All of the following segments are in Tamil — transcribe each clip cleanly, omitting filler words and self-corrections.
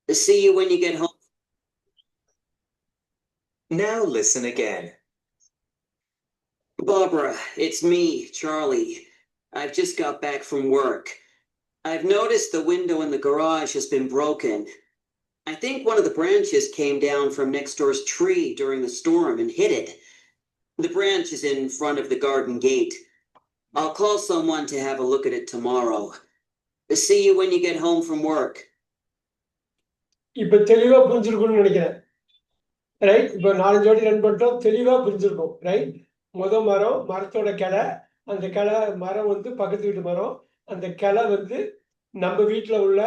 See you when you get home. Now listen again. Barbara, it's me, Charlie. I've just got back from work. I've noticed the window in the garage has been broken. I think one of the branches came down from next door's tree during the storm and hit it. The branch is in front of the garden gate. I'll call someone to have a look at it tomorrow. See you when you get home from work. இப்ப தெளிவா புரிஞ்சிருக்கும்னு நினைக்கிறேன். ரைட்? இப்ப 4 ஜோடி ரன் பண்ணிட்டோம். தெளிவா புரிஞ்சிருக்கும். ரைட்? மரம், மரத்தோட கிளை, அந்த கிளை மரம் வந்து பக்கத்து வீட்டு மரம். அந்த கிளை வந்து நம்ம வீட்ல உள்ள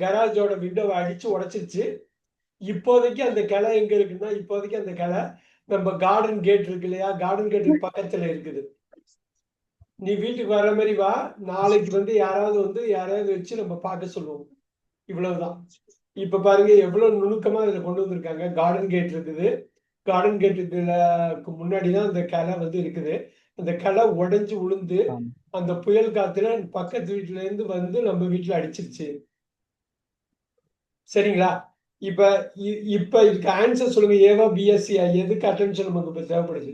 கராஜோட விண்டோவை அடிச்சு உடைச்சிருச்சு. இப்போதைக்கு அந்த கிளை எங்க இருக்குன்னா, இப்போதைக்கு அந்த கிளை நம்ம கார்டன் கேட் இருக்கு இல்லையா? கார்டன் கேட்டுக்கு பக்கத்துல இருக்குது. நீ வீட்டுக்கு வர மாதிரி வா. நாளைக்கு வந்து யாராவது வச்சு நம்ம பார்க்க சொல்லுவோம். இவ்வளவுதான். இப்ப பாருங்க எவ்வளவு நுணுக்கமா இதுல கொண்டு வந்திருக்காங்க. கார்டன் கேட் இருக்குது. கார்டன் கேட்டுக்கு முன்னாடிதான் அந்த கிளை வந்து இருக்குது. அந்த கிளை உடைஞ்சு விழுந்து அந்த புயல் காத்துல பக்கத்து வீட்டுல இருந்து வந்து நம்ம வீட்டுல அடிச்சிருச்சு. சரிங்களா? இப்ப இப்ப இதுக்கு ஆன்சர் சொல்லுங்க. ஏவா பிஎஸ்சியா? எதுக்கு அட்டென்ஷன் நமக்கு இப்ப தேவைப்படுது?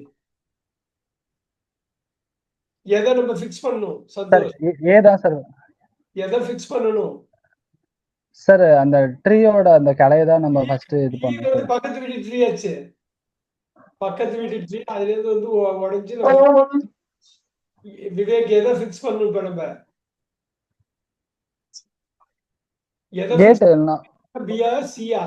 எதை நம்ம ஃபிக்ஸ் பண்ணணும்? சந்தோஷ், ஏதான் சார். எதை ஃபிக்ஸ் பண்ணணும் சார்? அந்த ட்ரீயோட அந்த கிளையை தான் நம்ம ஃபர்ஸ்ட் இது பண்ணணும். பக்கத்து வீட்டு ட்ரீ ஆச்சு. பக்கத்து வீட்டு ட்ரீ அதுல இருந்து வந்து உடைஞ்சு விவேக் எதை ஃபிக்ஸ் பண்ணணும்? இப்ப நம்ம எதை பியா சியா?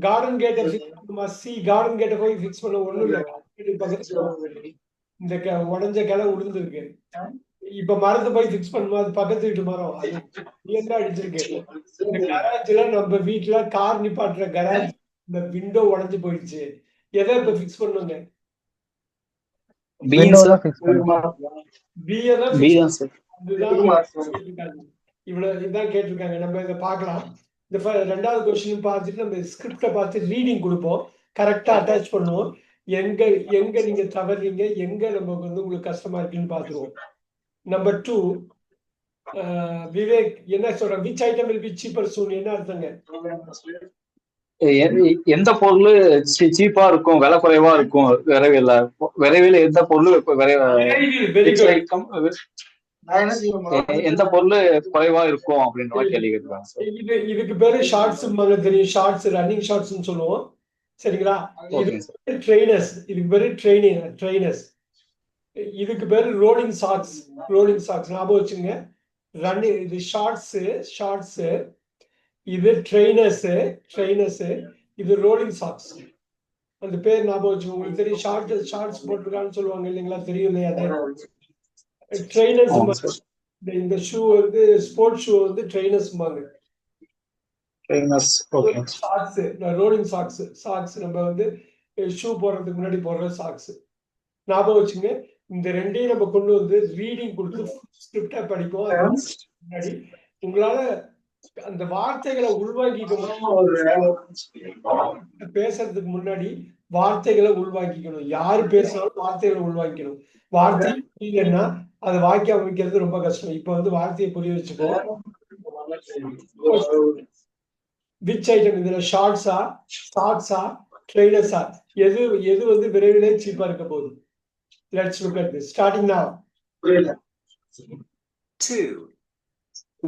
கார்டன் கேட்டை ஃபிக்ஸ் பண்ணுமா? சி கார்டன் கேட்டை போய் ஃபிக்ஸ் பண்ண ஒண்ணும் இல்லை. இந்த உடஞ்ச கிளை உளுந்துருக்கு. இப்ப மரத்தை போய் ஃபிக்ஸ் பண்ணுமா? அது பக்கத்து வீட்டு மரம். அது அடிச்சிருக்கு. இந்த கராஜ்ல நம்ம வீட்டுல கார் நிப்பாட்டுற கராஜ் இந்த விண்டோ உடைஞ்சு போயிடுச்சு. எதை இப்ப ஃபிக்ஸ் பண்ணுங்க? இவ்வளவு இதான் கேட்டிருக்காங்க. நம்ம இதை பார்க்கலாம். இந்த ரெண்டாவது கொஸ்டின் பார்த்துட்டு நம்ம ஸ்கிரிப்டை பார்த்து ரீடிங் கொடுப்போம். கரெக்டா அட்டாச் பண்ணுவோம். எங்க எங்க நீங்க தவறீங்க, எங்க நமக்கு வந்து உங்களுக்கு கஷ்டமா இருக்குன்னு பார்த்துருவோம். நம்பர் 2, விவேக் என்ன சொல்ற? Which item will be cheaper soon? என்ன அர்த்தங்க? எந்த பொருள் சீப்பா இருக்கும், விலை குறைவா இருக்கும் விரைவில் எந்த பொருள் எந்த பொருள் குறைவா இருக்கும் அப்படின்ற கேள்வி கேட்கிறாங்க. இதுக்கு பேரு ஷார்ட்ஸ் தெரியும். ஷார்ட்ஸ், ரன்னிங் ஷார்ட்ஸ் சொல்லுவோம். சரிங்களா? ட்ரெயினர்ஸ். இதுக்கு பேரு ட்ரெயினர்ஸ். இதுக்கு பேரு ரோலிங் சாக்ஸ். ரோலிங் சாக்ஸ் ஞாபகம் வச்சுங்க. ரன்னிங் இது ஷார்ட்ஸ், இது ட்ரெயினர்ஸ், இது ரோலிங் சாக்ஸ். அந்த பேர் ஞாபகம் வச்சுக்கோங்க. உங்களுக்கு தெரியும். ஷார்ட்ஸ் போட்டிருக்கான்னு சொல்லுவாங்க இல்லைங்களா? தெரியும் இல்லையா? ட்ரெயினர்ஸ். இந்த ஷூ வந்து ஸ்போர்ட்ஸ் ஷூ வந்து ட்ரெயினர்ஸ் பாங்க. ரோலிங் சாக்ஸ் நம்ம வந்து ஷூ போடுறதுக்கு முன்னாடி போடுற சாக்ஸ். ஞாபகம் வச்சுங்க. இந்த ரெண்டையும் நம்ம கொண்டு வந்து ரீடிங் கொடுத்து ஸ்கிரிப்டா படிப்போம். முன்னாடி உங்களால அந்த வார்த்தைகளை உள்வாங்கிக்கணும். பேசுறதுக்கு முன்னாடி வார்த்தைகளை உள்வாங்கிக்கணும். யாரு பேசினாலும் வார்த்தைகளை உள்வாங்கிக்கணும். வார்த்தை புரியலன்னா அதை வாக்கியம் அமைக்கிறது ரொம்ப கஷ்டம். இப்ப வந்து வார்த்தையை புரிய வச்சுக்கோ. விச் ஐட்டம் இதுல ஷார்ட்ஸா, சாக்ஸா, ட்ரெயினர்ஸா? எது வந்து விரைவிலே சீப்பா இருக்க போகுது? Let's look at this. Starting now. 2.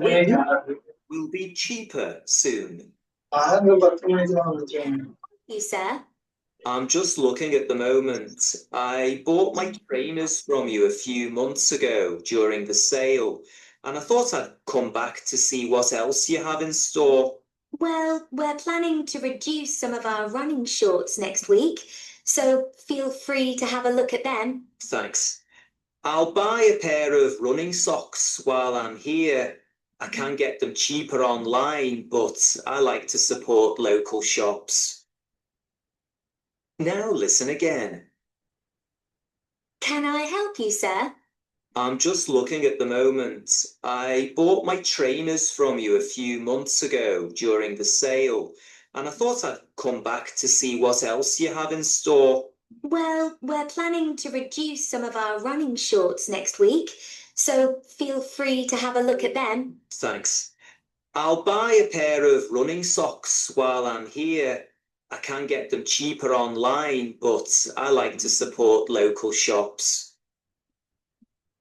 Which will be cheaper soon? You, sir? I'm just looking at the moment. I bought my trainers from you a few months ago during the sale, and I thought I'd come back to see what else you have in store. Well, we're planning to reduce some of our running shorts next week, so feel free to have a look at them. Thanks. I'll buy a pair of running socks while I'm here. I can get them cheaper online, but I like to support local shops. Now listen again. Can I help you, sir? I'm just looking at the moment. I bought my trainers from you a few months ago during the sale, and I thought I'd come back to see what else you have in store. Well, we're planning to reduce some of our running shorts next week, so feel free to have a look at them. Thanks. I'll buy a pair of running socks while I'm here. I can get them cheaper online, but I like to support local shops.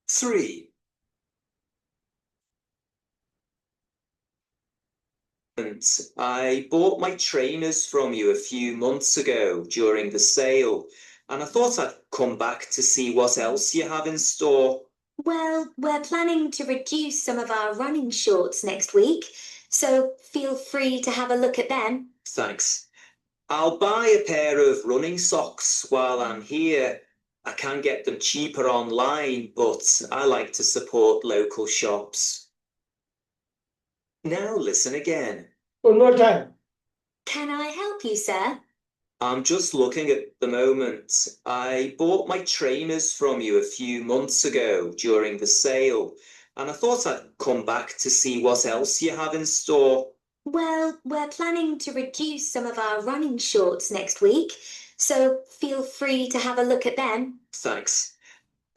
3. I bought my trainers from you a few months ago during the sale, and I thought I'd come back to see what else you have in store. Well, we're planning to reduce some of our running shorts next week, so feel free to have a look at them. Thanks. I'll buy a pair of running socks while I'm here. I can get them cheaper online, but I like to support local shops. Now listen again. One more time. Can I help you, sir? I'm just looking at the moment. I bought my trainers from you a few months ago during the sale, and I thought I'd come back to see what else you have in store. Well, we're planning to reduce some of our running shorts next week, so feel free to have a look at them. Thanks.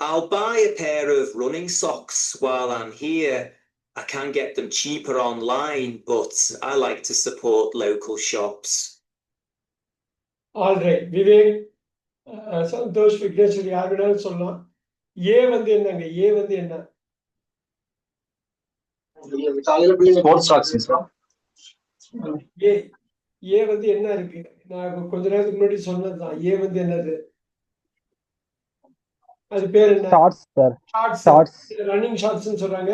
I'll buy a pair of running socks while I'm here. I can get them cheaper online, but I like to support local shops. All right. Vivek, Santhosh, Vigneshwar யார் வேணாலும் சொல்லலாம். ஏ வந்து என்னங்க? ஏ வந்து என்ன? Sports stocks sir. A A வந்து என்ன இருக்கு? நான் கொஞ்ச நேரத்துக்கு முன்னாடி சொன்னதுதான். ஏ வந்து என்னது? அது பேர் என்ன? Shorts sir. Shorts. Shorts. Running ஷார்ட்ஸ்னு சொல்றாங்க.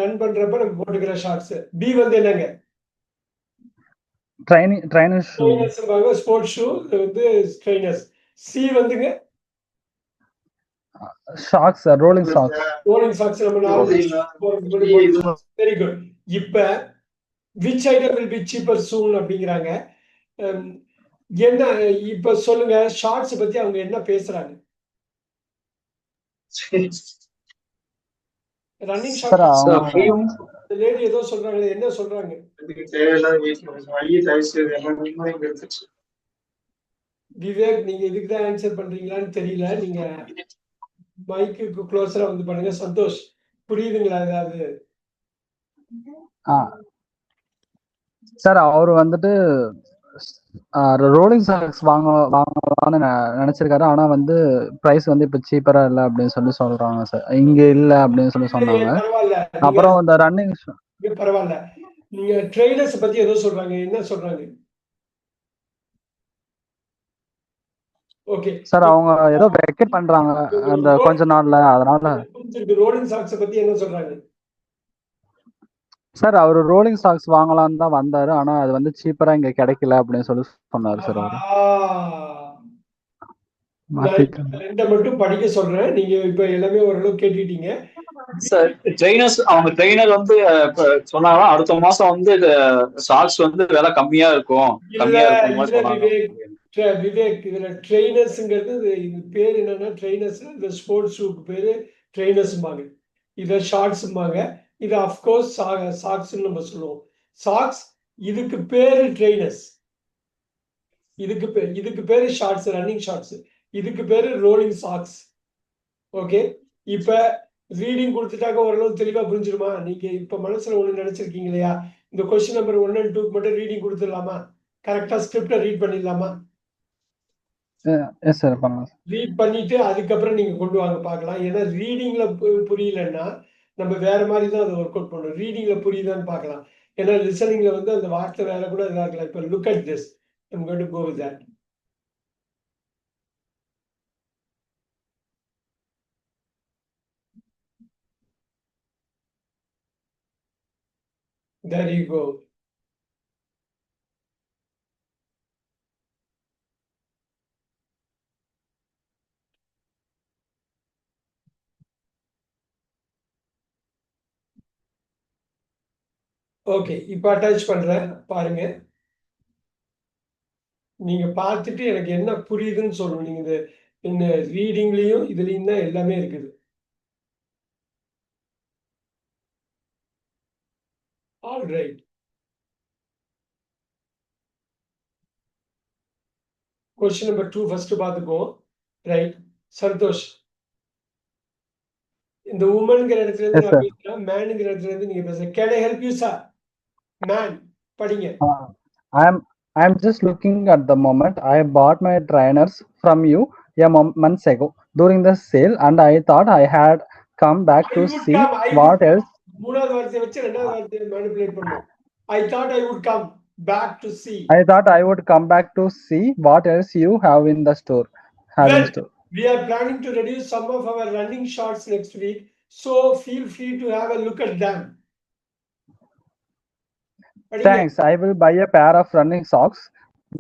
ரன் பண்றப்ப நம்ம போட்டுக்கிற ஷார்ட்ஸ். பி வந்து என்னங்க? Trainer shoe. ட்ரைனர்ஸ்பாங்க, ஸ்போர்ட்ஸ் ஷூ வந்து ட்ரைனர்ஸ். சி வந்துங்க? Socks sir, rolling socks. Rolling socks நம்ம வெரி குட். இப்ப which item will be cheaper soon அப்படிங்கறாங்க. என்ன இப்ப சொல்லுங்க, ஷார்ட்ஸ் பத்தி அவங்க என்ன பேசுறாங்க? Running shorts. லேடி ஏதோ சொல்றாங்க, என்ன சொல்றாங்க? விவேக், நீங்க இதுக்கு தான் ஆன்சர் பண்றீங்களான்னு தெரியல. நீங்க மைக்கு க்ளோஸரா வந்து பண்ணுங்க. சந்தோஷ், புரியுதுங்களா? ஏதாவது சார் அவர் வந்துட்டு ரோலிங் சாக்ஸ் வாங்கலாம்னு நினைச்சிருக்காரு. ஆனா வந்து பிரைஸ் வந்து இப்ப சீப்பரா இல்ல அப்படின்னு சொல்லி சொல்றாங்க சார். இங்க இல்ல அப்படின்னு சொல்லி சொன்னாங்க. அப்புறம் இந்த ரன்னிங் பரவாயில்ல. நீங்க ட்ரெய்னர்ஸ் பத்தி ஏதோ சொல்றாங்க, என்ன சொல்றாங்க? ஓகே சார், அவங்க ஏதோ வெக்கேட் பண்றாங்க அந்த கொஞ்ச நாள்ல, அதனால. ரோலிங் சாக்ஸ் பத்தி என்ன சொல்றாங்க? சார் அவர் ரோலிங் ஸ்டாக்ஸ் வாங்கலாம்னு தான் வந்தாரு. ஆனா அது வந்து சீப்பரா இங்க கிடைக்கல அப்படின்னு சொல்லி சொன்னாரு சார். அவரு ரெண்டை மட்டும் படிக்க சொல்றேன். நீங்க இப்ப எல்லாமே ஓரளவு கேட்டுட்டீங்க சார். அவங்க ட்ரெயினர் வந்து சொன்னாங்க அடுத்த மாசம் வந்து ஸ்டாக்ஸ் வந்து விலை கம்மியா இருக்கும். விவேக், இதுல ட்ரெயினர்ஸ்ங்கிறது இது பேர் என்னன்னா ட்ரெயினர்ஸ். இந்த ஸ்போர்ட்ஸ் ஷூக்கு பேரு ட்ரெயினர்ஸ்பாங்க, இதை ஷார்ட்ஸ்பாங்க. இது அஃப்கோர்ஸ் சாக்ஸ்ன்னு நம்ம சொல்லுவோம். சாக்ஸ் இதுக்கு பேரு ட்ரெயினர்ஸ், இதுக்கு பேரு ஷார்ட்ஸ், ரன்னிங் ஷார்ட்ஸ். இதுக்கு பேரு ரோலிங் சாக்ஸ். ஓகே, இப்ப ரீடிங் கொடுத்துட்டாக்க ஓரளவு தெளிவா புரிஞ்சிருமா? நீங்க இப்ப மனசுல ஒண்ணு நினைச்சிருக்கீங்க இல்லையா? இந்த கொஸ்டின் நம்பர் 1 and 2 மட்டும் ரீடிங் கொடுத்துடலாமா? கரெக்டா ஸ்கிரிப்டை ரீட் பண்ணிடலாமா? எஸ் சார், பண்ணலாம். ரீட் பண்ணிட்டு அதுக்கப்புறம் நீங்க கொண்டு வாங்க பார்க்கலாம். ஏன்னா ரீடிங்ல புரியலன்னா நம்ம வேற மாதிரி தான் அதை ஒர்க் அவுட் பண்ணணும். ரீடிங்ல புரியுதான்னு பார்க்கலாம். ஏன்னா லிசனிங்ல வந்து அந்த வார்த்தை வேற கூட இதா இருக்கலாம். இப்போ look at this, I'm going to go with that. There you go. Okay, இப்போ அட்டாச் பண்றேன் பாருங்க. நீங்க பார்த்துட்டு எனக்கு என்ன புரியுதுன்னு சொல்லணும். நீங்க இது இந்த ரீடிங்லயும் இதுலயும் தான் எல்லாமே இருக்குது. All right. Question number 2 first பார்த்துக்குவோம். ரைட், சந்தோஷ், இந்த உமன்ங்கிற இடத்துல இருந்து Yes, நான் sir. பேசுறேன், மேனுங்கிற இடத்துல இருந்து நீங்க பேசுறேன். Can I help you sir? Man படிங்க. I'm just looking at the moment. I bought my trainers from you a months ago during the sale, and I thought I had come back I to would see come, I what would come. else. மூணாவது வார்த்தையை வச்சு ரெண்டாவது வார்த்தையை மேனிபுலேட் பண்ணும். I thought I would come back to see. I thought I would come back to see what else you have in the store. Have in Well, store. we are planning to reduce some of our running shorts next week, so feel free to have a look at them. படிங்க. Thanks. I will buy a pair of running socks.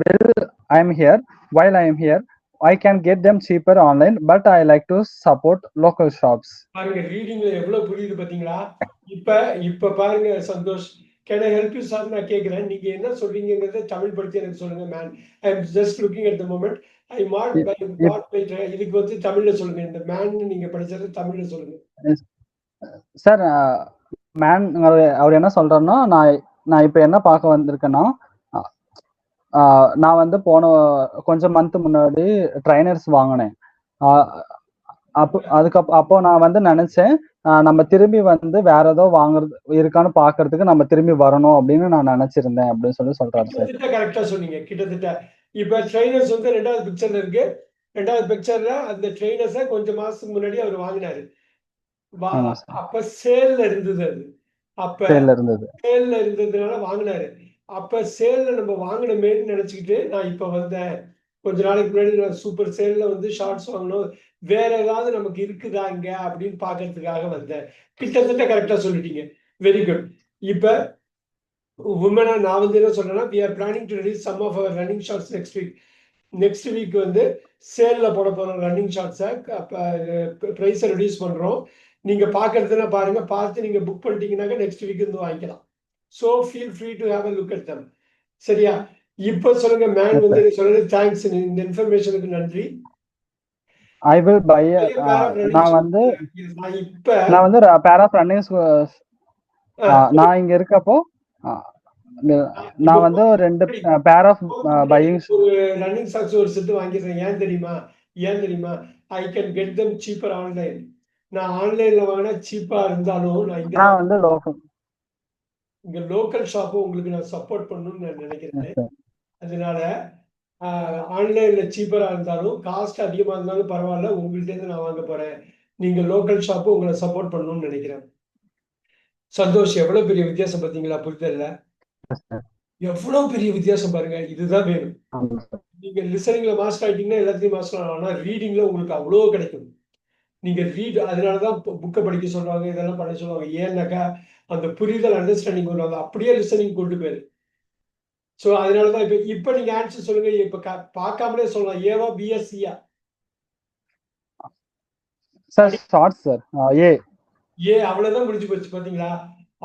While I am here, I can get them cheaper online, but I like to support local shops. பாருங்க ரீடிங்ல எவ்வளவு புரியுது பாத்தீங்களா? இப்ப பாருங்க Santhosh, can I help you sir நான் கேக்குறேன், நீங்க என்ன சொல்றீங்கங்கறத தமிழ் படுத்தி எனக்கு சொல்லுங்க man. I am just looking at the moment. I might buy got by இதுக்கு வந்து தமிழ்ல சொல்லுங்க. இந்த மேன் நீங்க படிச்சது தமிழ்ல சொல்லுங்க. சார் மேன் அவர் என்ன சொல்றாருன்னா, நான் இப்ப என்ன பார்க்க வந்திருக்கேன்னா, நான் வந்து போன கொஞ்சம் மந்த் முன்னாடி ட்ரைனர்ஸ் வாங்கினேன். அப்போ நான் வந்து நினைச்சேன், நம்ம திரும்பி வந்து வேற ஏதோ வாங்குறது இருக்கான்னு பாக்குறதுக்கு நம்ம திரும்பி வரணும் அப்படின்னு நான் நினைச்சிருந்தேன் அப்படின்னு சொல்றாரு சார். கரெக்டா சொன்னீங்க. கிட்டத்தட்ட இப்ப ட்ரைனர்ஸ் வந்து ரெண்டாவது பிக்சர்ல இருக்கு. ரெண்டாவது பிக்சர்ல அந்த ட்ரைனர்ஸை கொஞ்சம் மாசத்துக்கு முன்னாடி அவர் வாங்கினாரு. அப்ப சேல்ல இருந்தது. அது அப்ப சேல்ல இருந்ததுனால வாங்கினாரு. அப்ப சேல்ல நம்ம வாங்கினமேன்னு நினைச்சுக்கிட்டு நான் இப்ப வந்தேன். கொஞ்ச நாளைக்கு முன்னாடி நான் சூப்பர் சேல்ல வந்து ஷார்ட்ஸ் வாங்கணும், வேற ஏதாவது நமக்கு இருக்குதா இங்க அப்படின்னு பாக்குறதுக்காக வந்தேன். கிட்டத்தட்ட கரெக்டா சொல்லிட்டீங்க. Very good. இப்ப உமனா நான் வந்து என்ன சொல்றேன்னா, we are planning to release some of our running shorts next week. Next week வந்து சேல்ல போட போறோம் ரன்னிங் ஷார்ட்ஸை. ப்ரைஸை ரெடியூஸ் பண்றோம். நீங்க பாக்குறதுன்னா பாருங்க, பார்த்து நீங்க புக் பண்ணிட்டீங்கன்னாக்க நெக்ஸ்ட் வீக் இருந்து வாங்கிக்கலாம். So feel free to have a look at them. சரியா? இப்போ சொல்லுங்க மேன் வந்து சொல்லுங்க. தேங்க்ஸ், இந்த இன்ஃபர்மேஷனுக்கு நன்றி. I will buy நான் வந்து பேர் ஆஃப் ரன்னிங் நான் இங்க இருக்கப்போ நான் வந்து ரெண்டு pair of buying running socks ஒரு செட் வாங்கிடுறேன். ஏன் தெரியுமா? I can get them cheaper online. நான் ஆன்லைன்ல வாங்கினா சீப்பா இருந்தாலும் நான் வந்து இங்க லோக்கல் ஷாப் உங்களுக்கு நான் சப்போர்ட் பண்ணணும்னு நான் நினைக்கிறேன். அதனால ஆன்லைன்ல சீப்பரா இருந்தாலும் காஸ்ட் அதிகமா இருந்தாலும் பரவாயில்ல, உங்கள்ட்ட இருந்து நான் வாங்க போறேன். நீங்க லோக்கல் ஷாப் உங்களை சப்போர்ட் பண்ணணும்னு நினைக்கிறேன். சந்தோஷ், எவ்வளவு பெரிய வித்தியாசம் பாத்தீங்களா? புரிதல்ல எவ்வளவு பெரிய வித்தியாசம் பாருங்க. இதுதான் வேணும். நீங்க லிசனிங்ல மாஸ்டர் ஆயிட்டீங்கன்னா எல்லாத்தையும் மாஸ்டர் ஆகலாம். ஆனா ரீடிங்ல உங்களுக்கு அவ்வளவு கிடைக்கும். நீங்க அதனாலதான் புக்கை படிக்க சொல்லுவாங்க, இதெல்லாம் பண்ண சொல்லுவாங்க. ஏன்னாக்கா அந்த புரிதல் அண்டர்ஸ்டாண்டிங் வருவாங்க. அப்படியே லிசனிங் கொண்டு போயிரு. ஸோ அதனாலதான் இப்ப நீங்க ஆன்சர் சொல்லுங்க. இப்ப பார்க்காமலே சொல்லலாம். ஏவா பிஎஸ்சியா? Sir shorts sir. ஏ அவ்வளவுதான் முடிஞ்சு போச்சு. பாத்தீங்களா?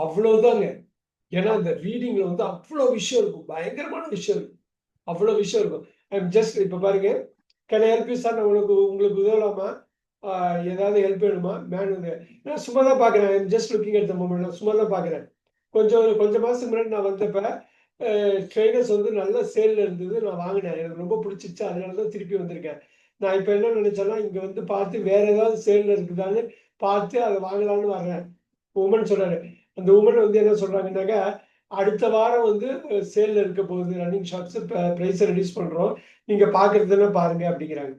அவ்வளவுதாங்க. ஏன்னா இந்த ரீடிங்ல வந்து அவ்வளவு விஷயம் இருக்கும், பயங்கரமான விஷயம் இருக்கும், அவ்வளவு விஷயம் இருக்கும். ஐம் ஜஸ்ட் இப்ப பாருங்க, can I help you sir? நான் உங்களுக்கு உதவலாமா? ஏதாவது ஹெல்ப் வேணுமா? மேன் வந்து நான் சும்மா தான் பாக்குறேன். I'm just looking at the moment. நான் சும்மா தான் பாக்குறேன். கொஞ்சம் மாசத்துக்கு முன்னாடி நான் வந்தப்ப ட்ரைனர்ஸ் வந்து நல்ல சேல்ல இருந்தது. நான் வாங்கினேன், எனக்கு ரொம்ப பிடிச்சிருச்சு. அதனாலதான் திருப்பி வந்திருக்கேன். நான் இப்ப என்ன நினைச்சேன்னா, இங்க வந்து பார்த்து வேற ஏதாவது சேல்ல இருக்குதான்னு பார்த்து அதை வாங்கலாம்னு வர்றேன். உமன் சொல்றாரு. அந்த உமன் வந்து என்ன சொல்றாங்கன்னாக்கா, அடுத்த வாரம் வந்து சேல்ல இருக்க போகுது ரன்னிங் ஷார்ட்ஸ், பிரைஸை ரெடியூஸ் பண்றோம், நீங்க பாக்குறதுன்னா பாருங்க அப்படிங்கிறாங்க.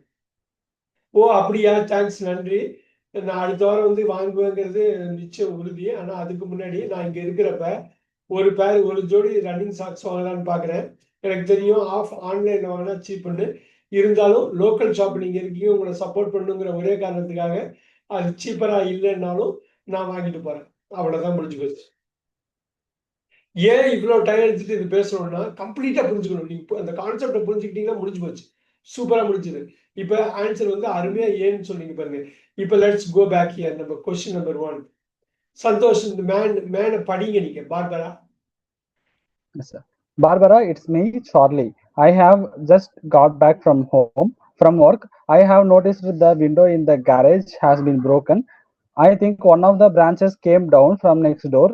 ஓ அப்படியா? தேங்க்ஸ், நன்றி. நான் அடுத்த வாரம் வந்து வாங்குவேங்கிறது நிச்சயம் உறுதி. ஆனா அதுக்கு முன்னாடி நான் இங்க இருக்கிறப்ப ஒரு ஜோடி ரன்னிங் சாக்ஸ் வாங்கலாம்னு பாக்குறேன். எனக்கு தெரியும் ஆன்லைன்ல வாங்கினா சீப்புன்னு. இருந்தாலும் லோக்கல் ஷாப் நீங்க இருக்கீங்க, உங்களை சப்போர்ட் பண்ணுங்கிற ஒரே காரணத்துக்காக அது சீப்பரா இல்லைன்னாலும் நான் வாங்கிட்டு போறேன். அவ்வளவுதான், முடிஞ்சு போச்சு. ஏன் இவ்வளவு டைம் எடுத்துட்டு இது பேசணும்னா, கம்ப்ளீட்டா புரிஞ்சுக்கணும். நீங்க அந்த கான்செப்டை புரிஞ்சுக்கிட்டீங்கன்னா முடிஞ்சு போச்சு. சூப்பரா முடிஞ்சது. இப்ப ஆன்சர் வந்து அருமையா ஏன்னு சொன்னீங்க பாருங்க. இப்ப லெட்ஸ் கோ பேக் ஹியர். நம்ம கொஸ்டின் நம்பர் 1. சந்தோஷ், இந்த மேனை படிங்க நீங்க. Barbara. Barbara, it's me, Charlie. I have just got back from work. I have noticed the window in the garage has been broken. I think one of the branches came down from next door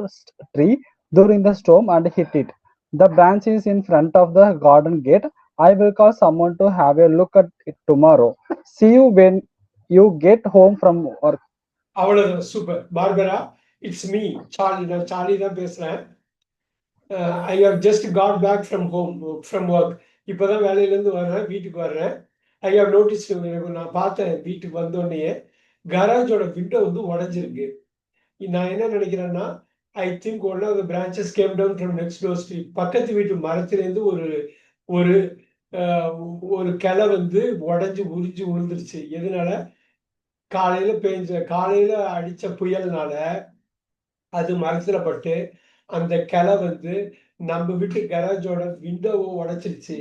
tree during the storm and hit it. The branch is in front of the garden gate. I will call someone to have a look at it tomorrow. See you when you get home from work. அவ்வளவுதான். Super. Barbara, it's me Charlie. நான் சார்லி தான் பேசுறேன். I have just got back from home from work. இப்போதான் வேலையிலேருந்து வர்றேன், வீட்டுக்கு வர்றேன். ஐ ஹவ் நோட்டீஸ், நான் பார்த்தேன் வீட்டுக்கு வந்தோடனே கராஜோட விண்டோ வந்து உடஞ்சிருக்கு. நான் என்ன நினைக்கிறேன்னா, I think one of the branches came down from next door street. பக்கத்து வீட்டு மரத்துலேருந்து ஒரு ஒரு ஒரு கிளை வந்து உடஞ்சி உறிஞ்சு விழுந்துருச்சு. எதனால? காலையில அடிச்ச புயல்னால அது மரத்துல பட்டு அந்த கிளை வந்து நம்ம வீட்டு கராஜோட விண்டோவை உடைச்சிருச்சு.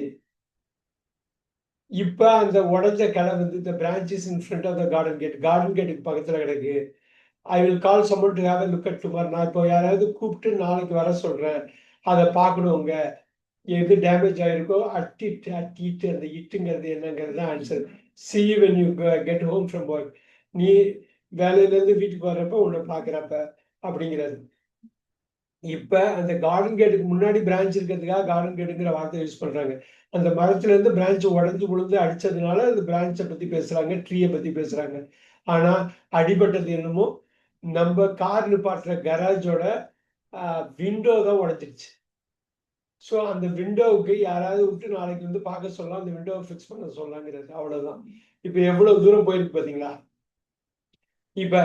இப்ப அந்த உடைஞ்ச கிளை வந்து இந்த branches in front of the garden கேட்டுக்கு பக்கத்துல கிடக்கு. I will call someone to have a look at tomorrow. நான் இப்போ யாராவது கூப்பிட்டு நாளைக்கு வர சொல்றேன், அதை பார்க்கணுங்க. எது டேமேஜ் ஆயிருக்கோ அட்டிட்டு அந்த இட்டுங்கிறது என்னங்கிறது தான் answer. see you when you get home from work. நீ வேலையிலேருந்து வீட்டுக்கு வர்றப்ப உன்னை பார்க்குறப்ப அப்படிங்கிறது. இப்ப அந்த கார்டன் கேட்டுக்கு முன்னாடி பிரான்ச் இருக்கிறதுக்காக கார்டன் கேட்டுங்கிற வார்த்தை யூஸ் பண்றாங்க. அந்த மரத்துல இருந்து பிரான்ச் உடஞ்சு விழுந்து அடிச்சதுனால அந்த பிரான்ச்சை பத்தி பேசுறாங்க, ட்ரீயை பத்தி பேசுறாங்க. ஆனா அடிபட்டது என்னமோ நம்ம கார் நிப்பாட்டுற கராஜோட விண்டோ தான் உடைஞ்சிருச்சு. ஸோ அந்த விண்டோவுக்கு யாராவது விட்டு நாளைக்கு வந்து பார்க்க சொல்லலாம், அந்த விண்டோவை ஃபிக்ஸ் பண்ண சொல்லலாங்கிறது. அவ்வளவுதான். இப்ப எவ்வளவு தூரம் போயிருக்கு பாத்தீங்களா? இப்ப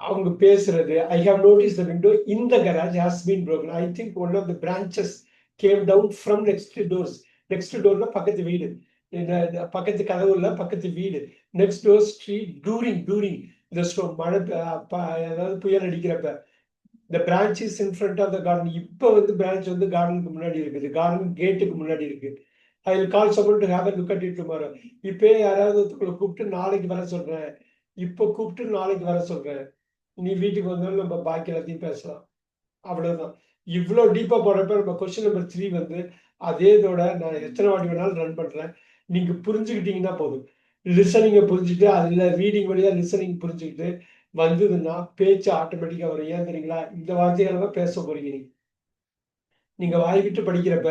அவங்க பேசுறது, I have notice the window in the garage has been broken. I think one of the branches came down from next டோர்னா பக்கத்து வீடு, பக்கத்து கதவு இல்ல, பக்கத்து வீடு. நெக்ஸ்ட் டோர் ஸ்ட்ரீட் டூரிங் இந்த ஸ்டோம் மழை அதாவது புயல் அடிக்கிறப்ப the branch is in front of the garden. இப்போ வந்து பிரான்ச் வந்து கார்டனுக்கு முன்னாடி இருக்குது, கார்டன் கேட்டுக்கு முன்னாடி இருக்கு. ஐ will call someone to have a look at it tomorrow. இப்போ யாராவது கூப்பிட்டு நாளைக்கு வர சொல்றேன், இப்போ கூப்பிட்டு நாளைக்கு வர சொல்றேன், நீ வீட்டுக்கு வந்தாலும் நம்ம பாக்கி எல்லாத்தையும் பேசலாம். அவ்வளவுதான். இவ்வளோ டீப்பா போறப்ப நம்ம கொஸ்டின் நம்பர் 3 வந்து அதே இதோட நான் எத்தனை வாட்டி வேணாலும் ரன் பண்றேன். நீங்க புரிஞ்சுக்கிட்டீங்கன்னா போதும். லிசனிங்கை புரிஞ்சுட்டு அதுல ரீடிங் வழியா லிசனிங் புரிஞ்சுக்கிட்டு வந்ததுன்னா பேச்சு ஆட்டோமேட்டிக்கா வரும். ஏன் தெரியுங்களா? இந்த வார்த்தைகளை தான் பேச போறீங்க. நீங்க வாய் விட்டு படிக்கிறப்ப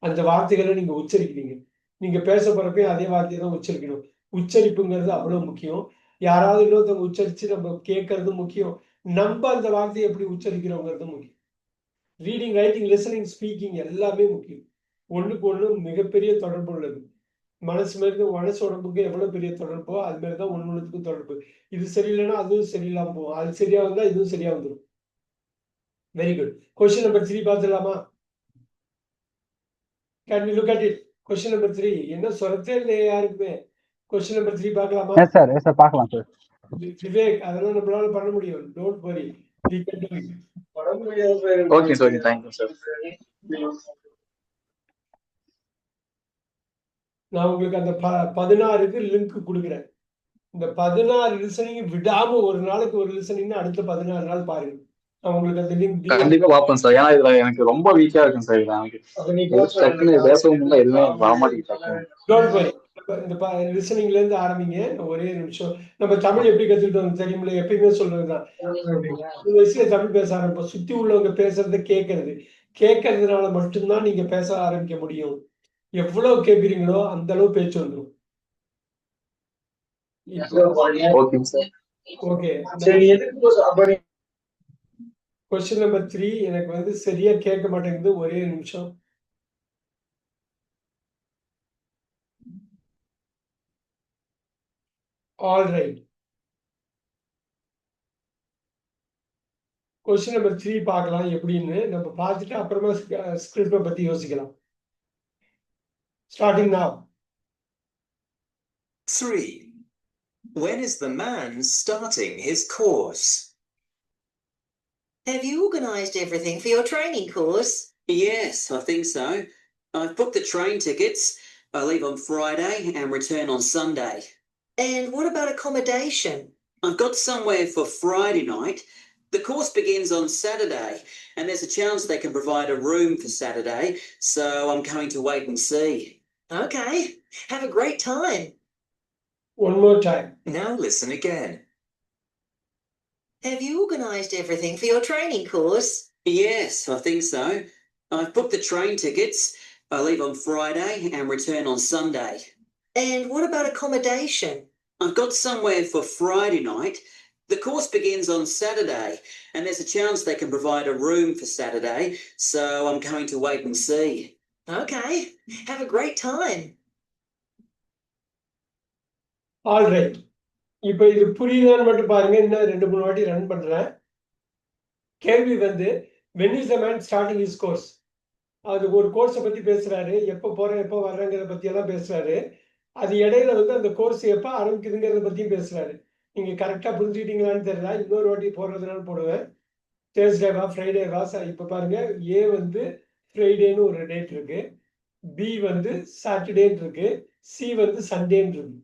அந்த வார்த்தைகளை நீங்க உச்சரிக்கிறீங்க. நீங்க பேச போறப்ப அதே வார்த்தையை தான் உச்சரிக்கணும். உச்சரிப்புங்கிறது அவ்வளவு முக்கியம். யாராவது இன்னொருத்தவங்க உச்சரிச்சு நம்ம கேட்கறது முக்கியம். நம்ம அந்த வார்த்தையை எப்படி உச்சரிக்கிறோங்கிறது முக்கியம். ரீடிங், ரைட்டிங், லிசனிங், ஸ்பீக்கிங் எல்லாமே முக்கியம். ஒண்ணுக்கு ஒண்ணு மிகப்பெரிய தொடர்பு உள்ளது. மனசு உடம்புக்கு எவ்வளவு பெரிய தொடர்போ அது மாதிரிதான் ஒண்ணுக்கும் தொடர்பு. இது சரியில்லைன்னா அதுவும் சரியில்லாம போகும். அது சரியா வந்தா இதுவும் சரியா வந்துடும். Very good. கொஸ்டின் நம்பர் 3 பார்த்துடலாமா? Can we look at it? Question number 3 என்ன சொரத்தே இல்லையா யாருக்குமே? கொஸ்டின் நம்பர் 3 பார்க்கலாமா? எஸ் சார் பார்க்கலாம் சார். விவேக், அதெல்லாம் நம்மளால பண்ண முடியும். Don't worry, we can do it. Okay sir, thank you sir. நான் உங்களுக்கு அந்த 16க்கு லிங்க் கொடுக்குறேன். இந்த 16 லிசனிங் விடாம ஒரு நாளைக்கு ஒரு லிசனிங் அடுத்த 16 நாள் பாருங்க. நான் உங்களுக்கு அந்த லிங்க் கண்டிப்பா பார்ப்பேன் சார். ஏன்னா இதுல எனக்கு ரொம்ப வீக்கா இருக்கும் சார். எனக்கு டக்குன்னு பேசவும் இல்லை, எதுவுமே வரமாட்டேங்குது. Don't worry. இந்த லிசனிங்ல இருந்து ஆரம்பிங்க. ஒரே நிமிஷம். நம்ம தமிழ் எப்படி கத்துக்கிட்டோம் தெரியுமில்ல? எப்பயுமே சொல்றதுதான். இந்த வயசுல தமிழ் பேச ஆரம்பிப்போம். சுத்தி உள்ளவங்க பேசுறத கேட்கறதுனால மட்டும்தான் நீங்க பேச ஆரம்பிக்க முடியும். எவ்வளவு கேட்குறீங்களோ அந்த அளவு பேச்சு வந்துடும். ஓகே. கொஸ்டின் நம்பர் 3 எனக்கு வந்து சரியா கேட்க மாட்டேங்குது. ஒரே நிமிஷம். All right. கொஸ்டின் நம்பர் 3 பார்க்கலாம் எப்படின்னு. நம்ம பார்த்துட்டு அப்புறமா ஸ்கிரிப்டை பத்தி யோசிக்கலாம். Starting now. 3. When is the man starting his course? Have you organised everything for your training course? Yes, I think so. I've booked the train tickets. I leave on Friday and return on Sunday. And what about accommodation? I've got somewhere for Friday night. The course begins on Saturday, and there's a chance they can provide a room for Saturday, so I'm going to wait and see. Okay, have a great time. One more time. Now listen again. Have you organised everything for your training course? Yes, I think so. I've booked the train tickets. I leave on Friday and return on Sunday. And what about accommodation? I've got somewhere for Friday night. The course begins on Saturday, and there's a chance they can provide a room for Saturday, so I'm going to wait and see. Okay, have a great time. All right. இப்போ இது புரியுதான்னு மட்டும் பாருங்க. இன்னும் 2-3 வாட்டி ரன் பண்றேன். கேள்வி வந்து when is the man starting his course? அது ஒரு கோர்ஸை பத்தி பேசுறாரு. எப்போ போறேன் எப்போ வர்றேங்கிறத பத்தி எல்லாம் பேசுறாரு. அது இடையில வந்து அந்த கோர்ஸ் எப்போ ஆரம்பிக்குதுங்கிறத பத்தியும் பேசுறாரு. நீங்க கரெக்டா புரிஞ்சுக்கிட்டீங்களான்னு தெரியல. இன்னொரு வாட்டி போடுறதுனால போடுவேன். தேர்ஸ்டேவா ஃப்ரைடேவா இப்போ பாருங்க. ஏ வந்து ஃப்ரைடேன்னு ஒரு டேட் இருக்கு. பி வந்து சாட்டர்டேன்னு இருக்கு. சி வந்து சண்டேன்னு இருக்கு.